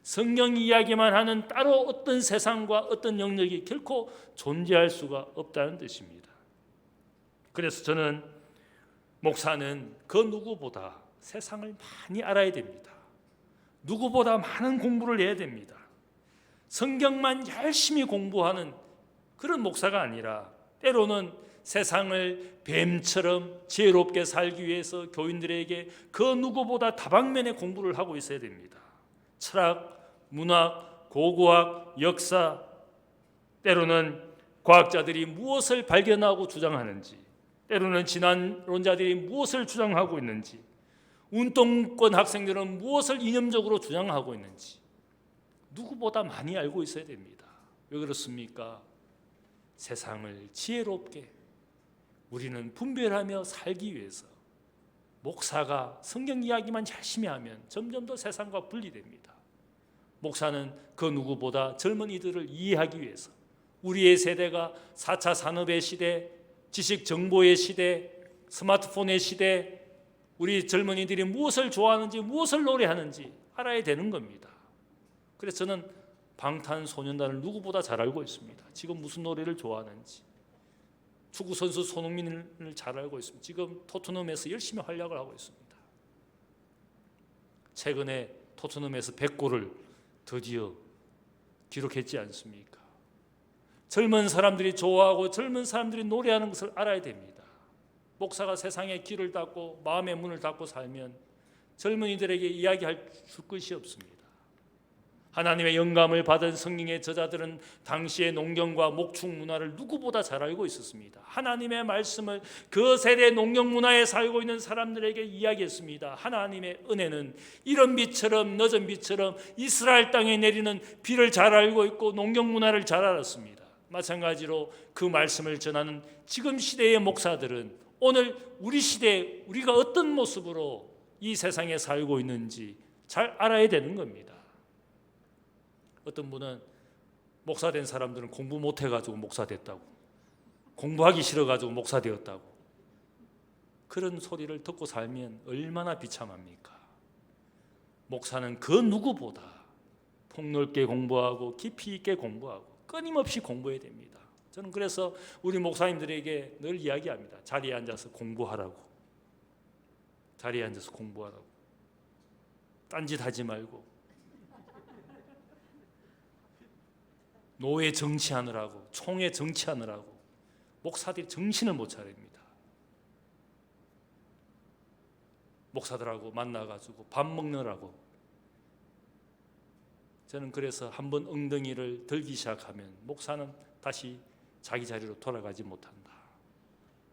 성경 이야기만 하는 따로 어떤 세상과 어떤 영역이 결코 존재할 수가 없다는 뜻입니다. 그래서 저는 목사는 그 누구보다 세상을 많이 알아야 됩니다. 누구보다 많은 공부를 해야 됩니다. 성경만 열심히 공부하는 그런 목사가 아니라 때로는 세상을 뱀처럼 지혜롭게 살기 위해서 교인들에게 그 누구보다 다방면의 공부를 하고 있어야 됩니다. 철학, 문학, 고고학, 역사, 때로는 과학자들이 무엇을 발견하고 주장하는지, 때로는 진화론자들이 무엇을 주장하고 있는지, 운동권 학생들은 무엇을 이념적으로 주장하고 있는지 누구보다 많이 알고 있어야 됩니다. 왜 그렇습니까? 세상을 지혜롭게 우리는 분별하며 살기 위해서 목사가 성경 이야기만 열심히 하면 점점 더 세상과 분리됩니다. 목사는 그 누구보다 젊은이들을 이해하기 위해서 우리의 세대가 4차 산업의 시대, 지식 정보의 시대, 스마트폰의 시대, 우리 젊은이들이 무엇을 좋아하는지 무엇을 노래하는지 알아야 되는 겁니다. 그래서 저는 방탄소년단을 누구보다 잘 알고 있습니다. 지금 무슨 노래를 좋아하는지. 축구선수 손흥민을 잘 알고 있습니다. 지금 토트넘에서 열심히 활약을 하고 있습니다. 최근에 토트넘에서 100골을 드디어 기록했지 않습니까? 젊은 사람들이 좋아하고 젊은 사람들이 노래하는 것을 알아야 됩니다. 목사가 세상에 길을 닫고 마음의 문을 닫고 살면 젊은이들에게 이야기할 줄 것이 없습니다. 하나님의 영감을 받은 성경의 저자들은 당시의 농경과 목축 문화를 누구보다 잘 알고 있었습니다. 하나님의 말씀을 그 세대 농경 문화에 살고 있는 사람들에게 이야기했습니다. 하나님의 은혜는 이런 비처럼 늦은 비처럼 이스라엘 땅에 내리는 비를 잘 알고 있고 농경 문화를 잘 알았습니다. 마찬가지로 그 말씀을 전하는 지금 시대의 목사들은 오늘 우리 시대에 우리가 어떤 모습으로 이 세상에 살고 있는지 잘 알아야 되는 겁니다. 어떤 분은 목사 된 사람들은 공부 못해가지고 목사 됐다고, 공부하기 싫어가지고 목사 되었다고, 그런 소리를 듣고 살면 얼마나 비참합니까? 목사는 그 누구보다 폭넓게 공부하고 깊이 있게 공부하고 끊임없이 공부해야 됩니다. 저는 그래서 우리 목사님들에게 늘 이야기합니다. 자리에 앉아서 공부하라고. 자리에 앉아서 공부하라고. 딴짓 하지 말고. 노예 정치하느라고, 총회 정치하느라고 목사들이 정신을 못 차립니다. 목사들하고 만나가지고 밥 먹느라고. 저는 그래서 한번 엉덩이를 들기 시작하면 목사는 다시 자기 자리로 돌아가지 못한다.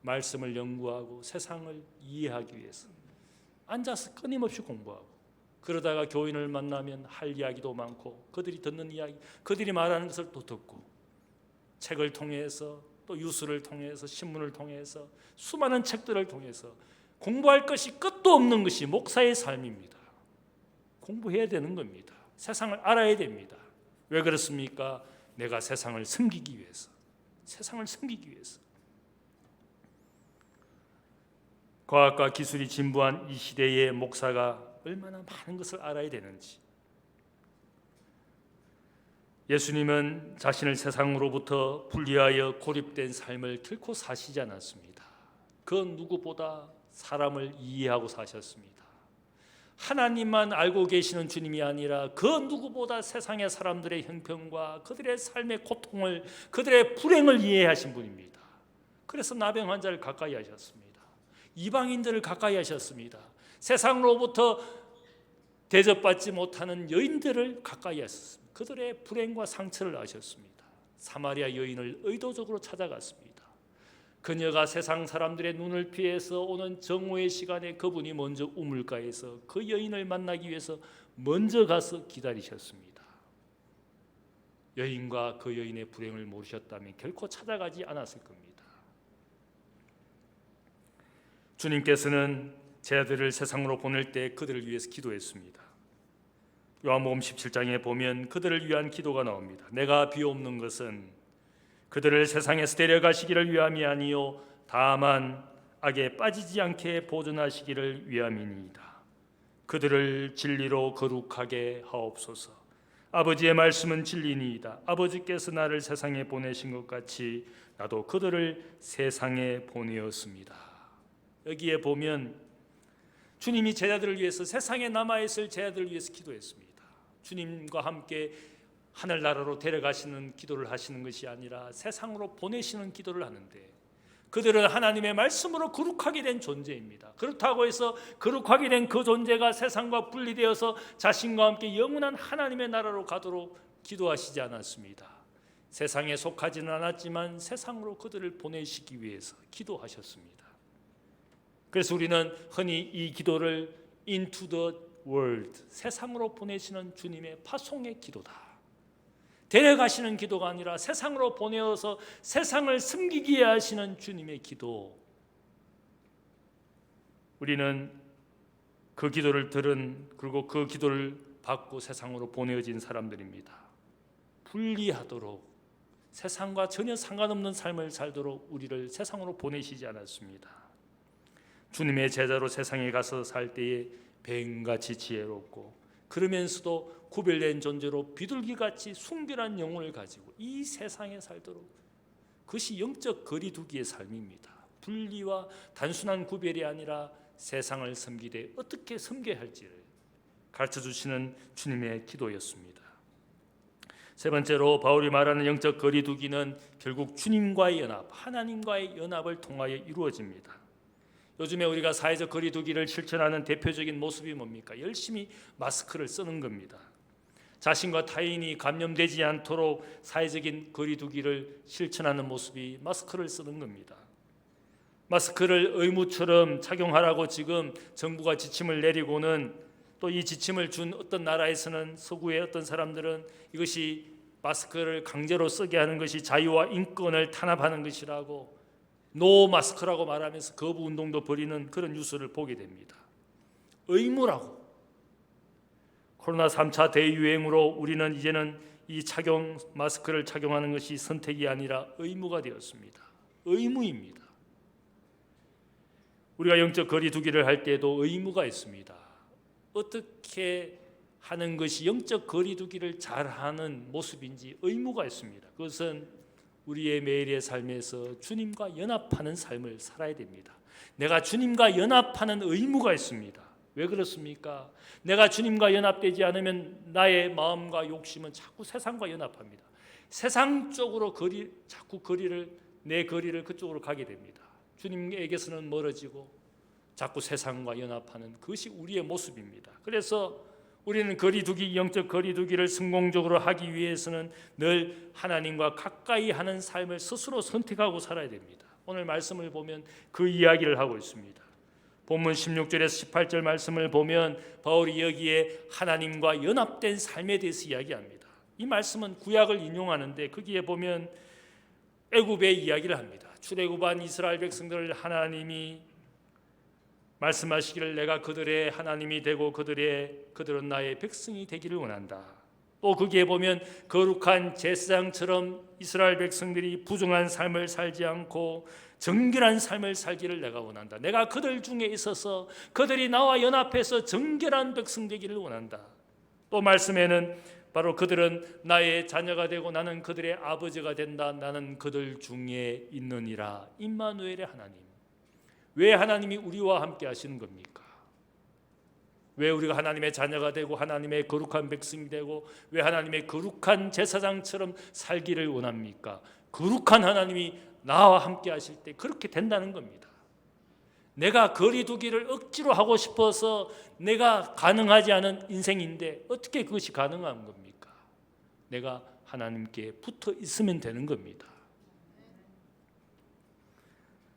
말씀을 연구하고 세상을 이해하기 위해서 앉아서 끊임없이 공부하고, 그러다가 교인을 만나면 할 이야기도 많고 그들이 듣는 이야기, 그들이 말하는 것을 또 듣고, 책을 통해서 또 뉴스를 통해서 신문을 통해서 수많은 책들을 통해서 공부할 것이 끝도 없는 것이 목사의 삶입니다. 공부해야 되는 겁니다. 세상을 알아야 됩니다. 왜 그렇습니까? 내가 세상을 섬기기 위해서. 세상을 섬기기 위해서. 과학과 기술이 진보한 이 시대의 목사가 얼마나 많은 것을 알아야 되는지. 예수님은 자신을 세상으로부터 분리하여 고립된 삶을 결코 사시지 않았습니다. 그 누구보다 사람을 이해하고 사셨습니다. 하나님만 알고 계시는 주님이 아니라 그 누구보다 세상의 사람들의 형편과 그들의 삶의 고통을, 그들의 불행을 이해하신 분입니다. 그래서 나병 환자를 가까이 하셨습니다. 이방인들을 가까이 하셨습니다. 세상으로부터 대접받지 못하는 여인들을 가까이 하셨습니다. 그들의 불행과 상처를 아셨습니다. 사마리아 여인을 의도적으로 찾아갔습니다. 그녀가 세상 사람들의 눈을 피해서 오는 정오의 시간에 그분이 먼저 우물가에서 그 여인을 만나기 위해서 먼저 가서 기다리셨습니다. 여인과 그 여인의 불행을 모르셨다면 결코 찾아가지 않았을 겁니다. 주님께서는 제자들을 세상으로 보낼 때 그들을 위해서 기도했습니다. 요한복음 17장에 보면 그들을 위한 기도가 나옵니다. 내가 비옵는 것은 그들을 세상에서 데려가시기를 위함이 아니요 다만 악에 빠지지 않게 보존하시기를 위함이니이다. 그들을 진리로 거룩하게 하옵소서. 아버지의 말씀은 진리니이다. 아버지께서 나를 세상에 보내신 것 같이 나도 그들을 세상에 보내었습니다. 여기에 보면 주님이 제자들을 위해서, 세상에 남아있을 제자들을 위해서 기도했습니다. 주님과 함께 하늘나라로 데려가시는 기도를 하시는 것이 아니라 세상으로 보내시는 기도를 하는데, 그들은 하나님의 말씀으로 거룩하게 된 존재입니다. 그렇다고 해서 거룩하게 된 그 존재가 세상과 분리되어서 자신과 함께 영원한 하나님의 나라로 가도록 기도하시지 않았습니다. 세상에 속하지는 않았지만 세상으로 그들을 보내시기 위해서 기도하셨습니다. 그래서 우리는 흔히 이 기도를 into the world, 세상으로 보내시는 주님의 파송의 기도다, 데려가시는 기도가 아니라 세상으로 보내어서 세상을 섬기게 하시는 주님의 기도. 우리는 그 기도를 들은, 그리고 그 기도를 받고 세상으로 보내어진 사람들입니다. 분리하도록, 세상과 전혀 상관없는 삶을 살도록 우리를 세상으로 보내시지 않았습니다. 주님의 제자로 세상에 가서 살 때에 뱀같이 지혜롭고 그러면서도 구별된 존재로 비둘기같이 순결한 영혼을 가지고 이 세상에 살도록, 그것이 영적 거리두기의 삶입니다. 분리와 단순한 구별이 아니라 세상을 섬기되 어떻게 섬겨야 할지를 가르쳐주시는 주님의 기도였습니다. 세 번째로 바울이 말하는 영적 거리두기는 결국 주님과의 연합, 하나님과의 연합을 통하여 이루어집니다. 요즘에 우리가 사회적 거리두기를 실천하는 대표적인 모습이 뭡니까? 열심히 마스크를 쓰는 겁니다. 자신과 타인이 감염되지 않도록 사회적인 거리두기를 실천하는 모습이 마스크를 쓰는 겁니다. 마스크를 의무처럼 착용하라고 지금 정부가 지침을 내리고는 또 이 지침을 준 어떤 나라에서는 서구의 어떤 사람들은 이것이 마스크를 강제로 쓰게 하는 것이 자유와 인권을 탄압하는 것이라고 노 마스크라고 말하면서 거부 운동도 벌이는 그런 뉴스를 보게 됩니다. 의무라고. 코로나 3차 대유행으로 우리는 이제는 이 마스크를 착용하는 것이 선택이 아니라 의무가 되었습니다. 의무입니다. 우리가 영적 거리두기를 할 때도 의무가 있습니다. 어떻게 하는 것이 영적 거리두기를 잘하는 모습인지 의무가 있습니다. 그것은 우리의 매일의 삶에서 주님과 연합하는 삶을 살아야 됩니다. 내가 주님과 연합하는 의무가 있습니다. 왜 그렇습니까? 내가 주님과 연합되지 않으면 나의 마음과 욕심은 자꾸 세상과 연합합니다. 세상 쪽으로 자꾸 내 거리를 그쪽으로 가게 됩니다. 주님에게서는 멀어지고 자꾸 세상과 연합하는 그것이 우리의 모습입니다. 그래서 우리는 영적 거리두기를 성공적으로 하기 위해서는 늘 하나님과 가까이 하는 삶을 스스로 선택하고 살아야 됩니다. 오늘 말씀을 보면 그 이야기를 하고 있습니다. 본문 16절에서 18절 말씀을 보면 바울이 여기에 하나님과 연합된 삶에 대해서 이야기합니다. 이 말씀은 구약을 인용하는데 거기에 보면 애굽의 이야기를 합니다. 출애굽한 이스라엘 백성들을 하나님이 말씀하시기를 내가 그들의 하나님이 되고 그들은 나의 백성이 되기를 원한다. 또 거기에 보면 거룩한 제사장처럼 이스라엘 백성들이 부정한 삶을 살지 않고 정결한 삶을 살기를 내가 원한다. 내가 그들 중에 있어서 그들이 나와 연합해서 정결한 백성 되기를 원한다. 또 말씀에는 바로 그들은 나의 자녀가 되고 나는 그들의 아버지가 된다. 나는 그들 중에 있느니라. 임마누엘의 하나님. 왜 하나님이 우리와 함께 하시는 겁니까? 왜 우리가 하나님의 자녀가 되고 하나님의 거룩한 백성이 되고 왜 하나님의 거룩한 제사장처럼 살기를 원합니까? 거룩한 하나님이 나와 함께 하실 때 그렇게 된다는 겁니다. 내가 거리두기를 억지로 하고 싶어서 내가 가능하지 않은 인생인데 어떻게 그것이 가능한 겁니까? 내가 하나님께 붙어 있으면 되는 겁니다.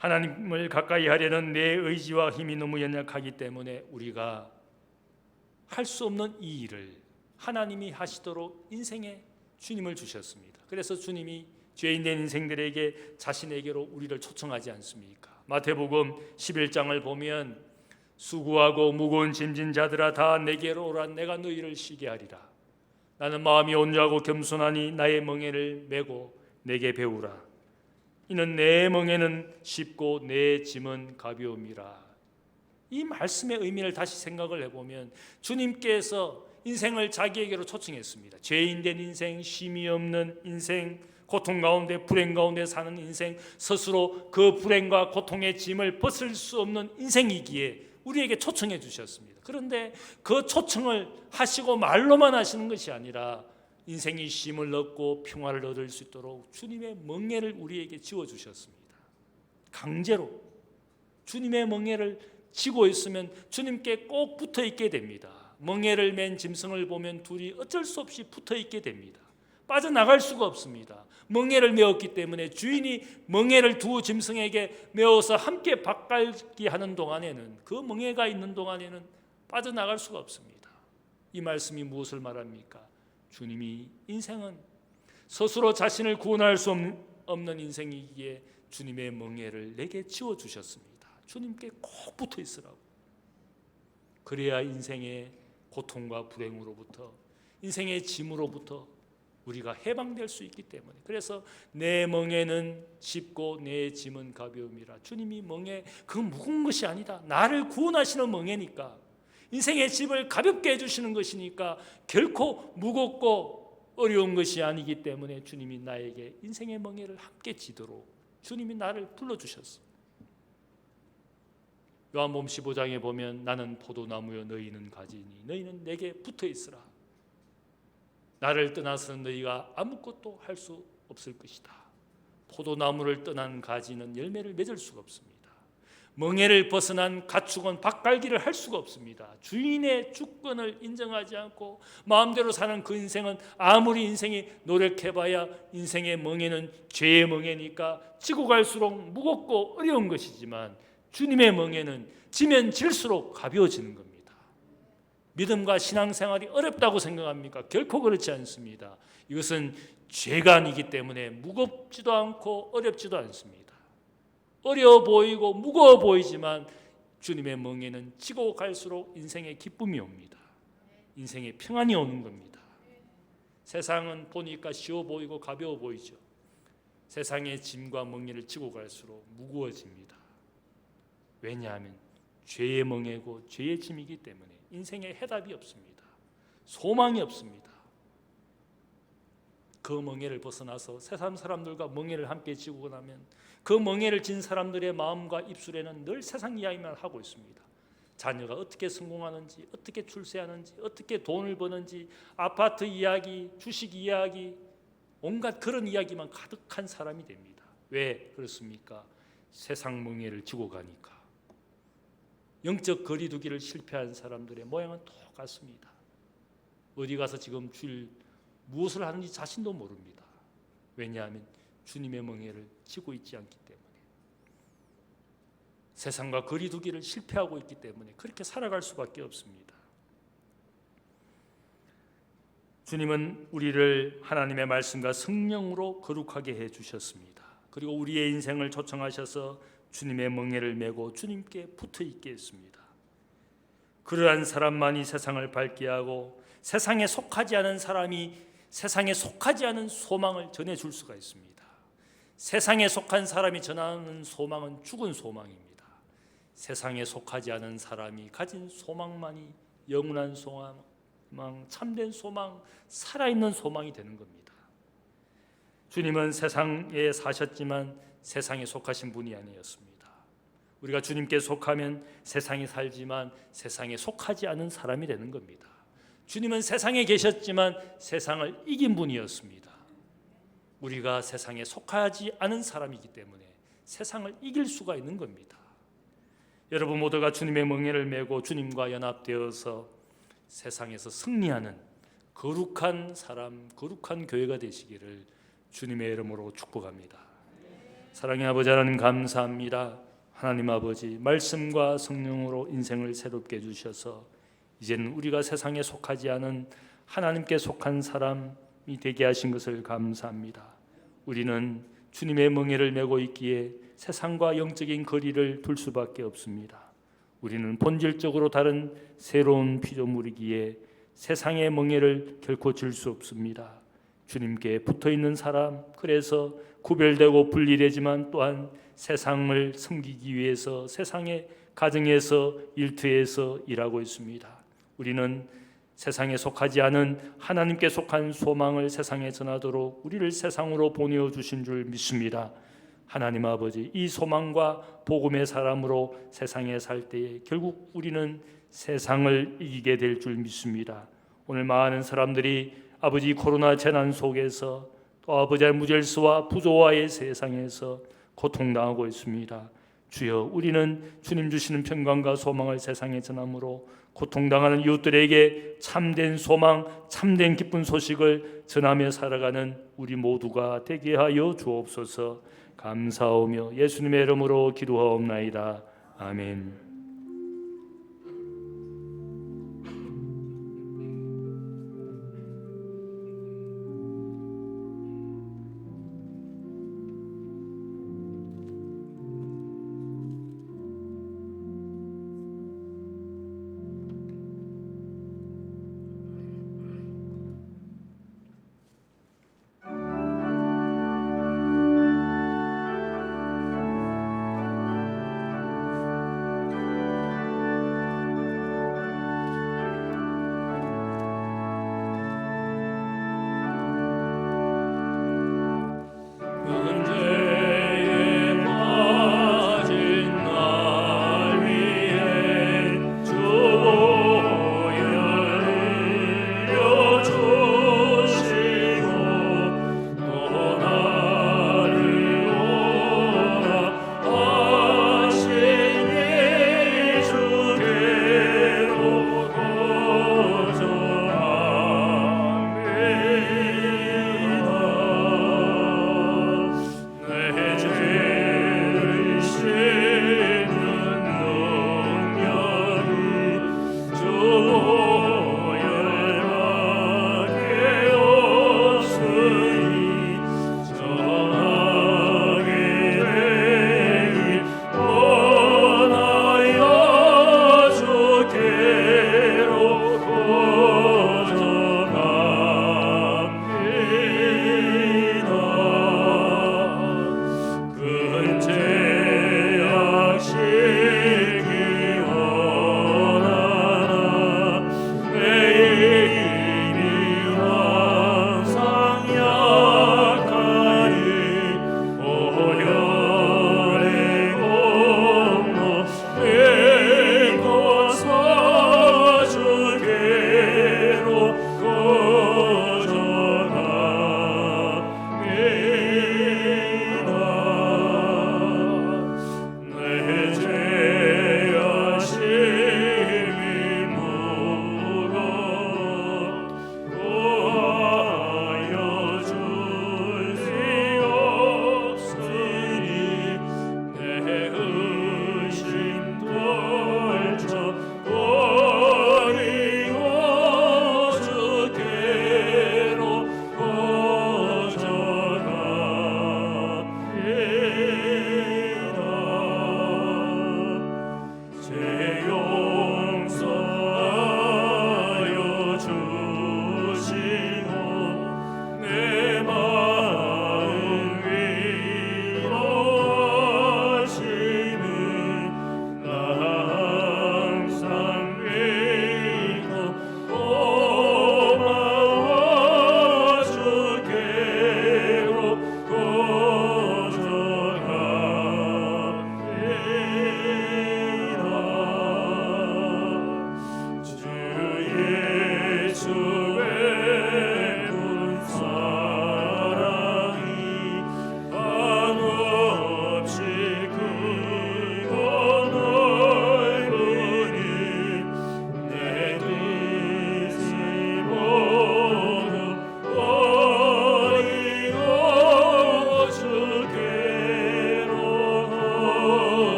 하나님을 가까이 하려는 내 의지와 힘이 너무 연약하기 때문에 우리가 할 수 없는 이 일을 하나님이 하시도록 인생에 주님을 주셨습니다. 그래서 주님이 죄인된 인생들에게 자신에게로 우리를 초청하지 않습니까? 마태복음 11장을 보면 수고하고 무거운 짐진 자들아 다 내게로 오라 내가 너희를 쉬게 하리라. 나는 마음이 온유하고 겸손하니 나의 멍에를 메고 내게 배우라. 이는 내 멍에는 쉽고 내 짐은 가벼움이라. 이 말씀의 의미를 다시 생각을 해보면 주님께서 인생을 자기에게로 초청했습니다. 죄인된 인생, 쉼이 없는 인생, 고통 가운데 불행 가운데 사는 인생, 스스로 그 불행과 고통의 짐을 벗을 수 없는 인생이기에 우리에게 초청해 주셨습니다. 그런데 그 초청을 하시고 말로만 하시는 것이 아니라 인생이 쉼을 얻고 평화를 얻을 수 있도록 주님의 멍에를 우리에게 지워주셨습니다. 강제로 주님의 멍에를 지고 있으면 주님께 꼭 붙어 있게 됩니다. 멍에를 맨 짐승을 보면 둘이 어쩔 수 없이 붙어 있게 됩니다. 빠져나갈 수가 없습니다. 멍에를 메었기 때문에 주인이 멍에를 두 짐승에게 메어서 함께 밭갈기 하는 동안에는 그 멍에가 있는 동안에는 빠져나갈 수가 없습니다. 이 말씀이 무엇을 말합니까? 주님이 인생은 스스로 자신을 구원할 수 없는 인생이기에 주님의 멍에를 내게 지워주셨습니다. 주님께 꼭 붙어 있으라고. 그래야 인생의 고통과 불행으로부터 인생의 짐으로부터 우리가 해방될 수 있기 때문에 그래서 내 멍에는 쉽고 내 짐은 가벼움이라. 주님이 멍에 그 무거운 것이 아니다. 나를 구원하시는 멍에니까 인생의 짐을 가볍게 해주시는 것이니까 결코 무겁고 어려운 것이 아니기 때문에 주님이 나에게 인생의 멍에를 함께 지도록 주님이 나를 불러주셨습니다. 요한복음 15장에 보면 나는 포도나무여 너희는 가지니 너희는 내게 붙어 있으라. 나를 떠나서는 너희가 아무것도 할 수 없을 것이다. 포도나무를 떠난 가지는 열매를 맺을 수가 없습니다. 멍에를 벗어난 가축은 밭갈기를 할 수가 없습니다. 주인의 주권을 인정하지 않고 마음대로 사는 그 인생은 아무리 인생이 노력해봐야 인생의 멍에는 죄의 멍에니까 지고 갈수록 무겁고 어려운 것이지만 주님의 멍에는 지면 질수록 가벼워지는 겁니다. 믿음과 신앙생활이 어렵다고 생각합니까? 결코 그렇지 않습니다. 이것은 죄가 아니기 때문에 무겁지도 않고 어렵지도 않습니다. 어려워 보이고 무거워 보이지만 주님의 멍에는 지고 갈수록 인생의 기쁨이 옵니다. 인생의 평안이 오는 겁니다. 세상은 보니까 쉬워 보이고 가벼워 보이죠. 세상의 짐과 멍에를 지고 갈수록 무거워집니다. 왜냐하면 죄의 멍에고 죄의 짐이기 때문에 인생에 해답이 없습니다. 소망이 없습니다. 그 멍에를 벗어나서 세상 사람들과 멍에를 함께 지고 나면 그 멍에를 진 사람들의 마음과 입술에는 늘 세상 이야기만 하고 있습니다. 자녀가 어떻게 성공하는지, 어떻게 출세하는지, 어떻게 돈을 버는지, 아파트 이야기, 주식 이야기, 온갖 그런 이야기만 가득한 사람이 됩니다. 왜 그렇습니까? 세상 멍에를 지고 가니까. 영적 거리두기를 실패한 사람들의 모양은 똑같습니다. 어디 가서 지금 무엇을 하는지 자신도 모릅니다. 왜냐하면 주님의 멍에를 지고 있지 않기 때문에, 세상과 거리두기를 실패하고 있기 때문에 그렇게 살아갈 수밖에 없습니다. 주님은 우리를 하나님의 말씀과 성령으로 거룩하게 해주셨습니다. 그리고 우리의 인생을 초청하셔서 주님의 멍에를 메고 주님께 붙어 있게 했습니다. 그러한 사람만이 세상을 밝게 하고 세상에 속하지 않은 사람이 세상에 속하지 않은 소망을 전해줄 수가 있습니다. 세상에 속한 사람이 전하는 소망은 죽은 소망입니다. 세상에 속하지 않은 사람이 가진 소망만이 영원한 소망, 참된 소망, 살아있는 소망이 되는 겁니다. 주님은 세상에 사셨지만 세상에 속하신 분이 아니었습니다. 우리가 주님께 속하면 세상에 살지만 세상에 속하지 않은 사람이 되는 겁니다. 주님은 세상에 계셨지만 세상을 이긴 분이었습니다. 우리가 세상에 속하지 않은 사람이기 때문에 세상을 이길 수가 있는 겁니다. 여러분 모두가 주님의 멍에를 메고 주님과 연합되어서 세상에서 승리하는 거룩한 사람, 거룩한 교회가 되시기를 주님의 이름으로 축복합니다. 사랑의 아버지 하나님 감사합니다. 하나님 아버지 말씀과 성령으로 인생을 새롭게 해주셔서 이제는 우리가 세상에 속하지 않은 하나님께 속한 사람이 되게 하신 것을 감사합니다. 우리는 주님의 멍에를 메고 있기에 세상과 영적인 거리를 둘 수밖에 없습니다. 우리는 본질적으로 다른 새로운 피조물이기에 세상의 멍에를 결코 질 수 없습니다. 주님께 붙어있는 사람, 그래서 구별되고 분리되지만 또한 세상을 섬기기 위해서 세상의 가정에서 일터에서 일하고 있습니다. 우리는 세상에 속하지 않은 하나님께 속한 소망을 세상에 전하도록 우리를 세상으로 보내어 주신 줄 믿습니다. 하나님 아버지, 이 소망과 복음의 사람으로 세상에 살 때에 결국 우리는 세상을 이기게 될 줄 믿습니다. 오늘 많은 사람들이 아버지 코로나 재난 속에서 또 아버지의 무질서와 부조화의 세상에서 고통당하고 있습니다. 주여, 우리는 주님 주시는 평강과 소망을 세상에 전함으로 고통당하는 이웃들에게 참된 소망, 참된 기쁜 소식을 전하며 살아가는 우리 모두가 되게 하여 주옵소서. 감사하며 예수님의 이름으로 기도하옵나이다. 아멘.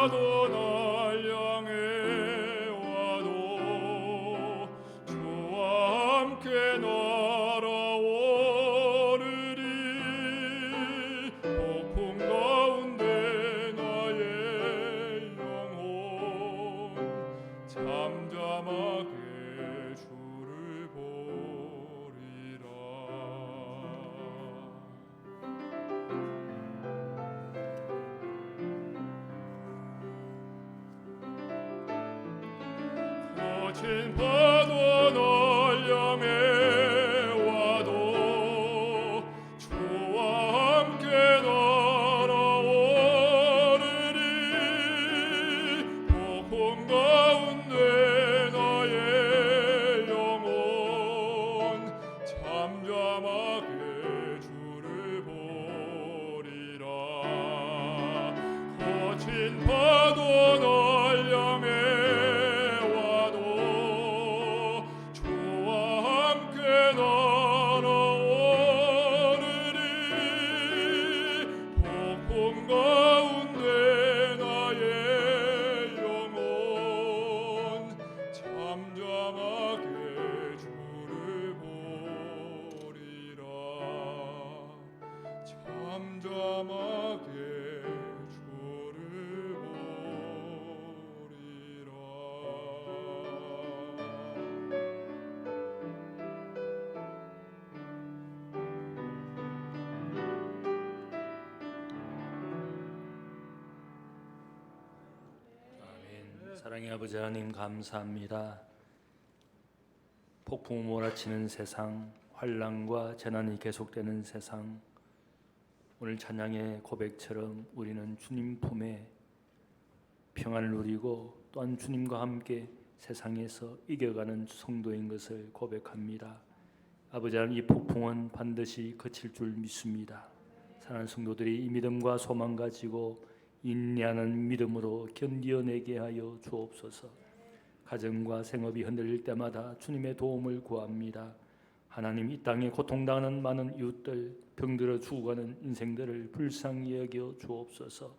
파도 날 향해 와도 주와 함께 날아오르리. 폭풍 가운데 나의 영혼 잠잠하게 주를 보리라. 거친 파도 널 향해 와도 주와 함께 날아오르리. 폭풍 가운데 나의 영혼 잠잠하게 주를 보리라. 거친 파도 널 향해 와도 주와 함께 날아오르리. 폭풍 가운데 나의 영혼 잠잠하게 주를 보리라. 잠잠하게 주를 보리라. 아멘. 사랑의 아버지 하나님 감사합니다. 폭풍 몰아치는 세상, 환난과 재난이 계속되는 세상, 오늘 찬양의 고백처럼 우리는 주님 품에 평안을 누리고 또한 주님과 함께 세상에서 이겨가는 성도인 것을 고백합니다. 아버지 하나님, 이 폭풍은 반드시 그칠 줄 믿습니다. 사랑하는 성도들이 이 믿음과 소망 가지고 인내하는 믿음으로 견디어내게 하여 주옵소서. 가정과 생업이 흔들릴 때마다 주님의 도움을 구합니다. 하나님, 이 땅에 고통당하는 많은 이웃들, 병들어 죽어가는 인생들을 불쌍히 여겨 주옵소서.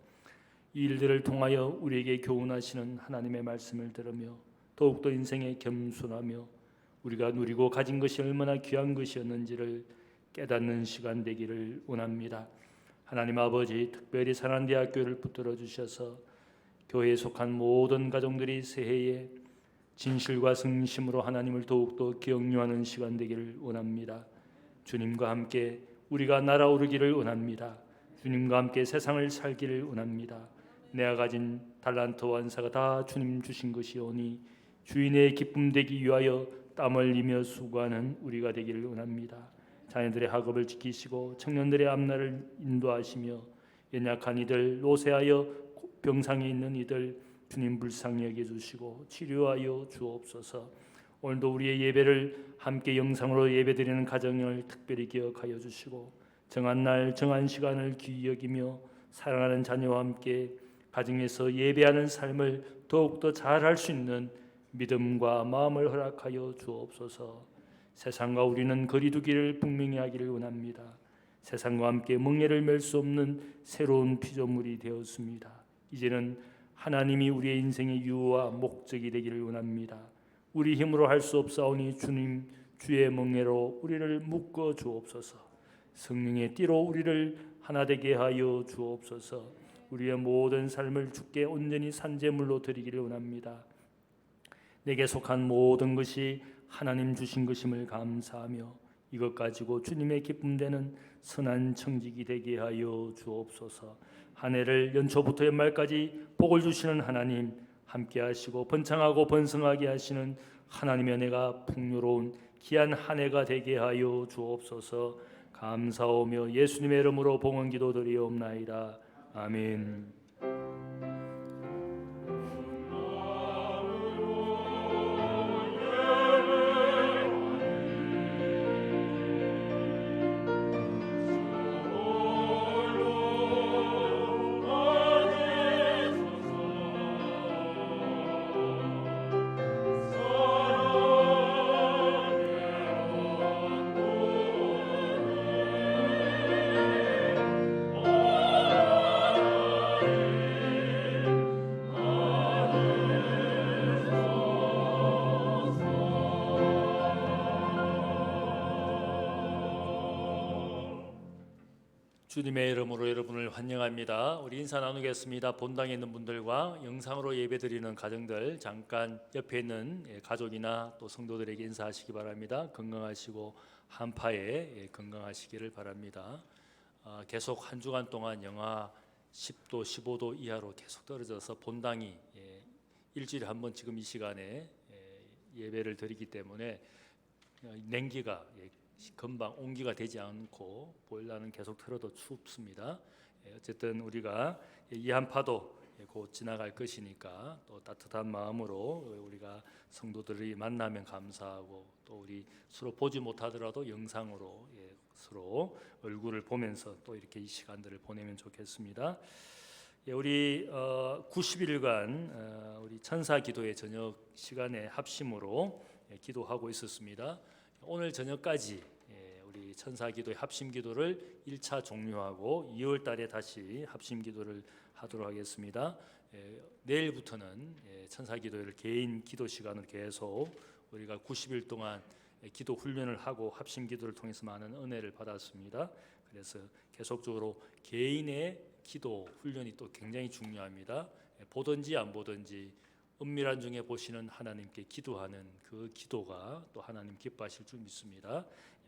이 일들을 통하여 우리에게 교훈하시는 하나님의 말씀을 들으며 더욱더 인생에 겸손하며 우리가 누리고 가진 것이 얼마나 귀한 것이었는지를 깨닫는 시간 되기를 원합니다. 하나님 아버지, 특별히 산안대학교를 붙들어 주셔서 교회에 속한 모든 가정들이 새해에 진실과 성심으로 하나님을 더욱더 경유하는 시간 되기를 원합니다. 주님과 함께 우리가 날아오르기를 원합니다. 주님과 함께 세상을 살기를 원합니다. 내가 가진 달란트와 은사가 다 주님 주신 것이오니 주인의 기쁨 되기 위하여 땀을 흘리며 수고하는 우리가 되기를 원합니다. 자녀들의 학업을 지키시고 청년들의 앞날을 인도하시며 연약한 이들, 노쇠하여 병상에 있는 이들 주님 불쌍히 여겨주시고 치료하여 주옵소서. 오늘도 우리의 예배를 함께 영상으로 예배드리는 가정을 특별히 기억하여 주시고 정한 날 정한 시간을 귀히 여기며 사랑하는 자녀와 함께 가정에서 예배하는 삶을 더욱더 잘할 수 있는 믿음과 마음을 허락하여 주옵소서. 세상과 우리는 거리두기를 분명히 하기를 원합니다. 세상과 함께 멍에를 맬 수 없는 새로운 피조물이 되었습니다. 이제는 하나님이 우리의 인생의 유와 목적이 되기를 원합니다. 우리 힘으로 할 수 없사오니 주님 주의 멍에로 우리를 묶어 주옵소서. 성령의 띠로 우리를 하나 되게 하여 주옵소서. 우리의 모든 삶을 주께 온전히 산제물로 드리기를 원합니다. 내게 속한 모든 것이 하나님 주신 것임을 감사하며 이것 가지고 주님의 기쁨 되는 선한 청직이 되게 하여 주옵소서. 한 해를 연초부터 연말까지 복을 주시는 하나님, 함께 하시고 번창하고 번성하게 하시는 하나님의 은혜가 풍요로운 귀한 한 해가 되게 하여 주옵소서. 감사하며 예수님의 이름으로 봉헌 기도드리옵나이다. 아멘. 주님의 이름으로 여러분을 환영합니다. 우리 인사 나누겠습니다. 본당에 있는 분들과 영상으로 예배드리는 가정들, 잠깐 옆에 있는 가족이나 또 성도들에게 인사하시기 바랍니다. 건강하시고 한파에 건강하시기를 바랍니다. 계속 한 주간 동안 영하 10도, 15도 이하로 계속 떨어져서 본당이 일주일에 한 번 지금 이 시간에 예배를 드리기 때문에 냉기가 금방 온기가 되지 않고 보일러는 계속 틀어도 춥습니다. 어쨌든 우리가 이 한파도 곧 지나갈 것이니까 또 따뜻한 마음으로 우리가 성도들이 만나면 감사하고 또 우리 서로 보지 못하더라도 영상으로 서로 얼굴을 보면서 또 이렇게 이 시간들을 보내면 좋겠습니다. 우리 90일간 우리 천사 기도의 저녁 시간에 합심으로 기도하고 있었습니다. 오늘 저녁까지 우리 천사 기도의 합심 기도를 1차 종료하고 2월 달에 다시 합심 기도를 하도록 하겠습니다. 내일부터는 천사 기도를 개인 기도 시간을 계속 우리가 90일 동안 기도 훈련을 하고 합심 기도를 통해서 많은 은혜를 받았습니다. 그래서 계속적으로 개인의 기도 훈련이 또 굉장히 중요합니다. 보든지 안 보든지 은밀한 중에 보시는 하나님께 기도하는 그 기도가 또 하나님 기뻐하실 줄 믿습니다.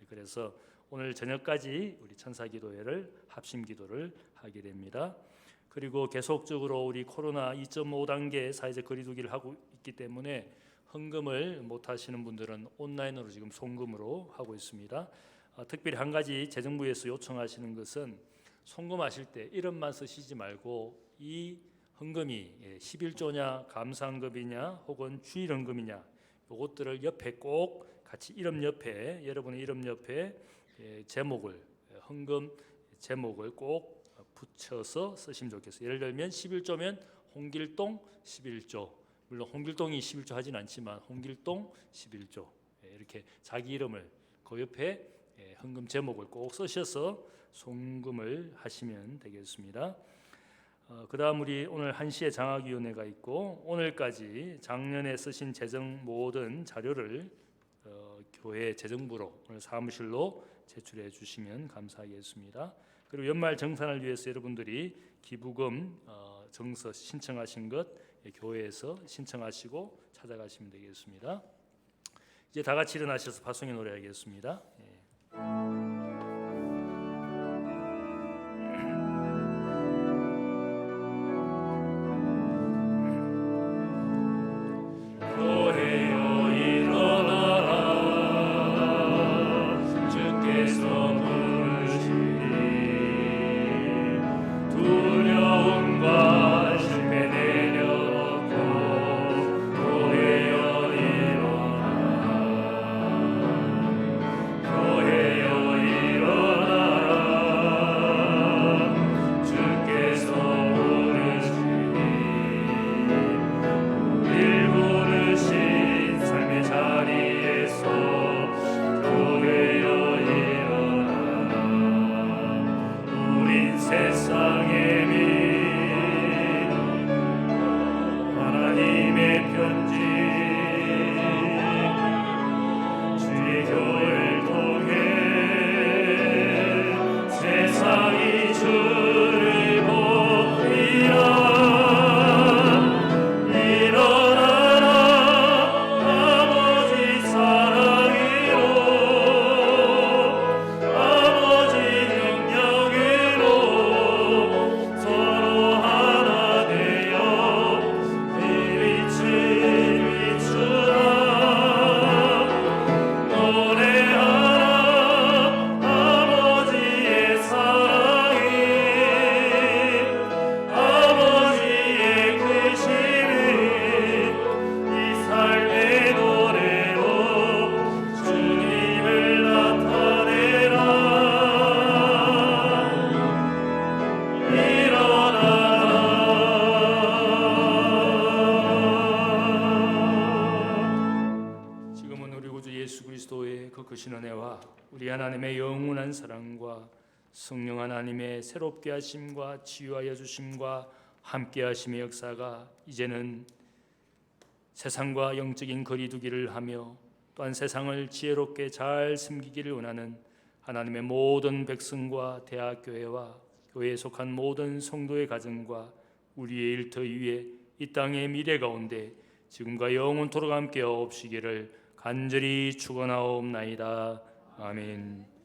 그래서 오늘 저녁까지 우리 천사 기도회를 합심 기도를 하게 됩니다. 그리고 계속적으로 우리 코로나 2.5 단계 사회적 거리두기를 하고 있기 때문에 헌금을 못 하시는 분들은 온라인으로 지금 송금으로 하고 있습니다. 특별히 한 가지 재정부에서 요청하시는 것은 송금하실 때 이름만 쓰시지 말고 이 헌금이 11조냐 감사헌금이냐 혹은 주일헌금이냐 이것들을 옆에 꼭 같이 이름 옆에 여러분의 이름 옆에 제목을 헌금 제목을 꼭 붙여서 쓰시면 좋겠어요. 예를 들면 11조면 홍길동 11조, 물론 홍길동이 11조 하진 않지만 홍길동 11조 이렇게 자기 이름을 그 옆에 헌금 제목을 꼭 쓰셔서 송금을 하시면 되겠습니다. 그 다음 우리 오늘 1시에 장학위원회가 있고 오늘까지 작년에 쓰신 재정 모든 자료를 교회 재정부로 오늘 사무실로 제출해 주시면 감사하겠습니다. 그리고 연말 정산을 위해서 여러분들이 기부금 정서 신청하신 것 교회에서 신청하시고 찾아가시면 되겠습니다. 이제 다 같이 일어나셔서 파송의 노래하겠습니다. 크신 은혜와 우리 하나님의 영원한 사랑과 성령 하나님의 새롭게 하심과 치유하여 주심과 함께 하심의 역사가 이제는 세상과 영적인 거리두기를 하며 또한 세상을 지혜롭게 잘 섬기기를 원하는 하나님의 모든 백성과 대학교회와 교회에 속한 모든 성도의 가정과 우리의 일터 위에 이 땅의 미래 가운데 지금과 영원토록 함께 없으기를 간절히 축원하옵나이다. 아멘.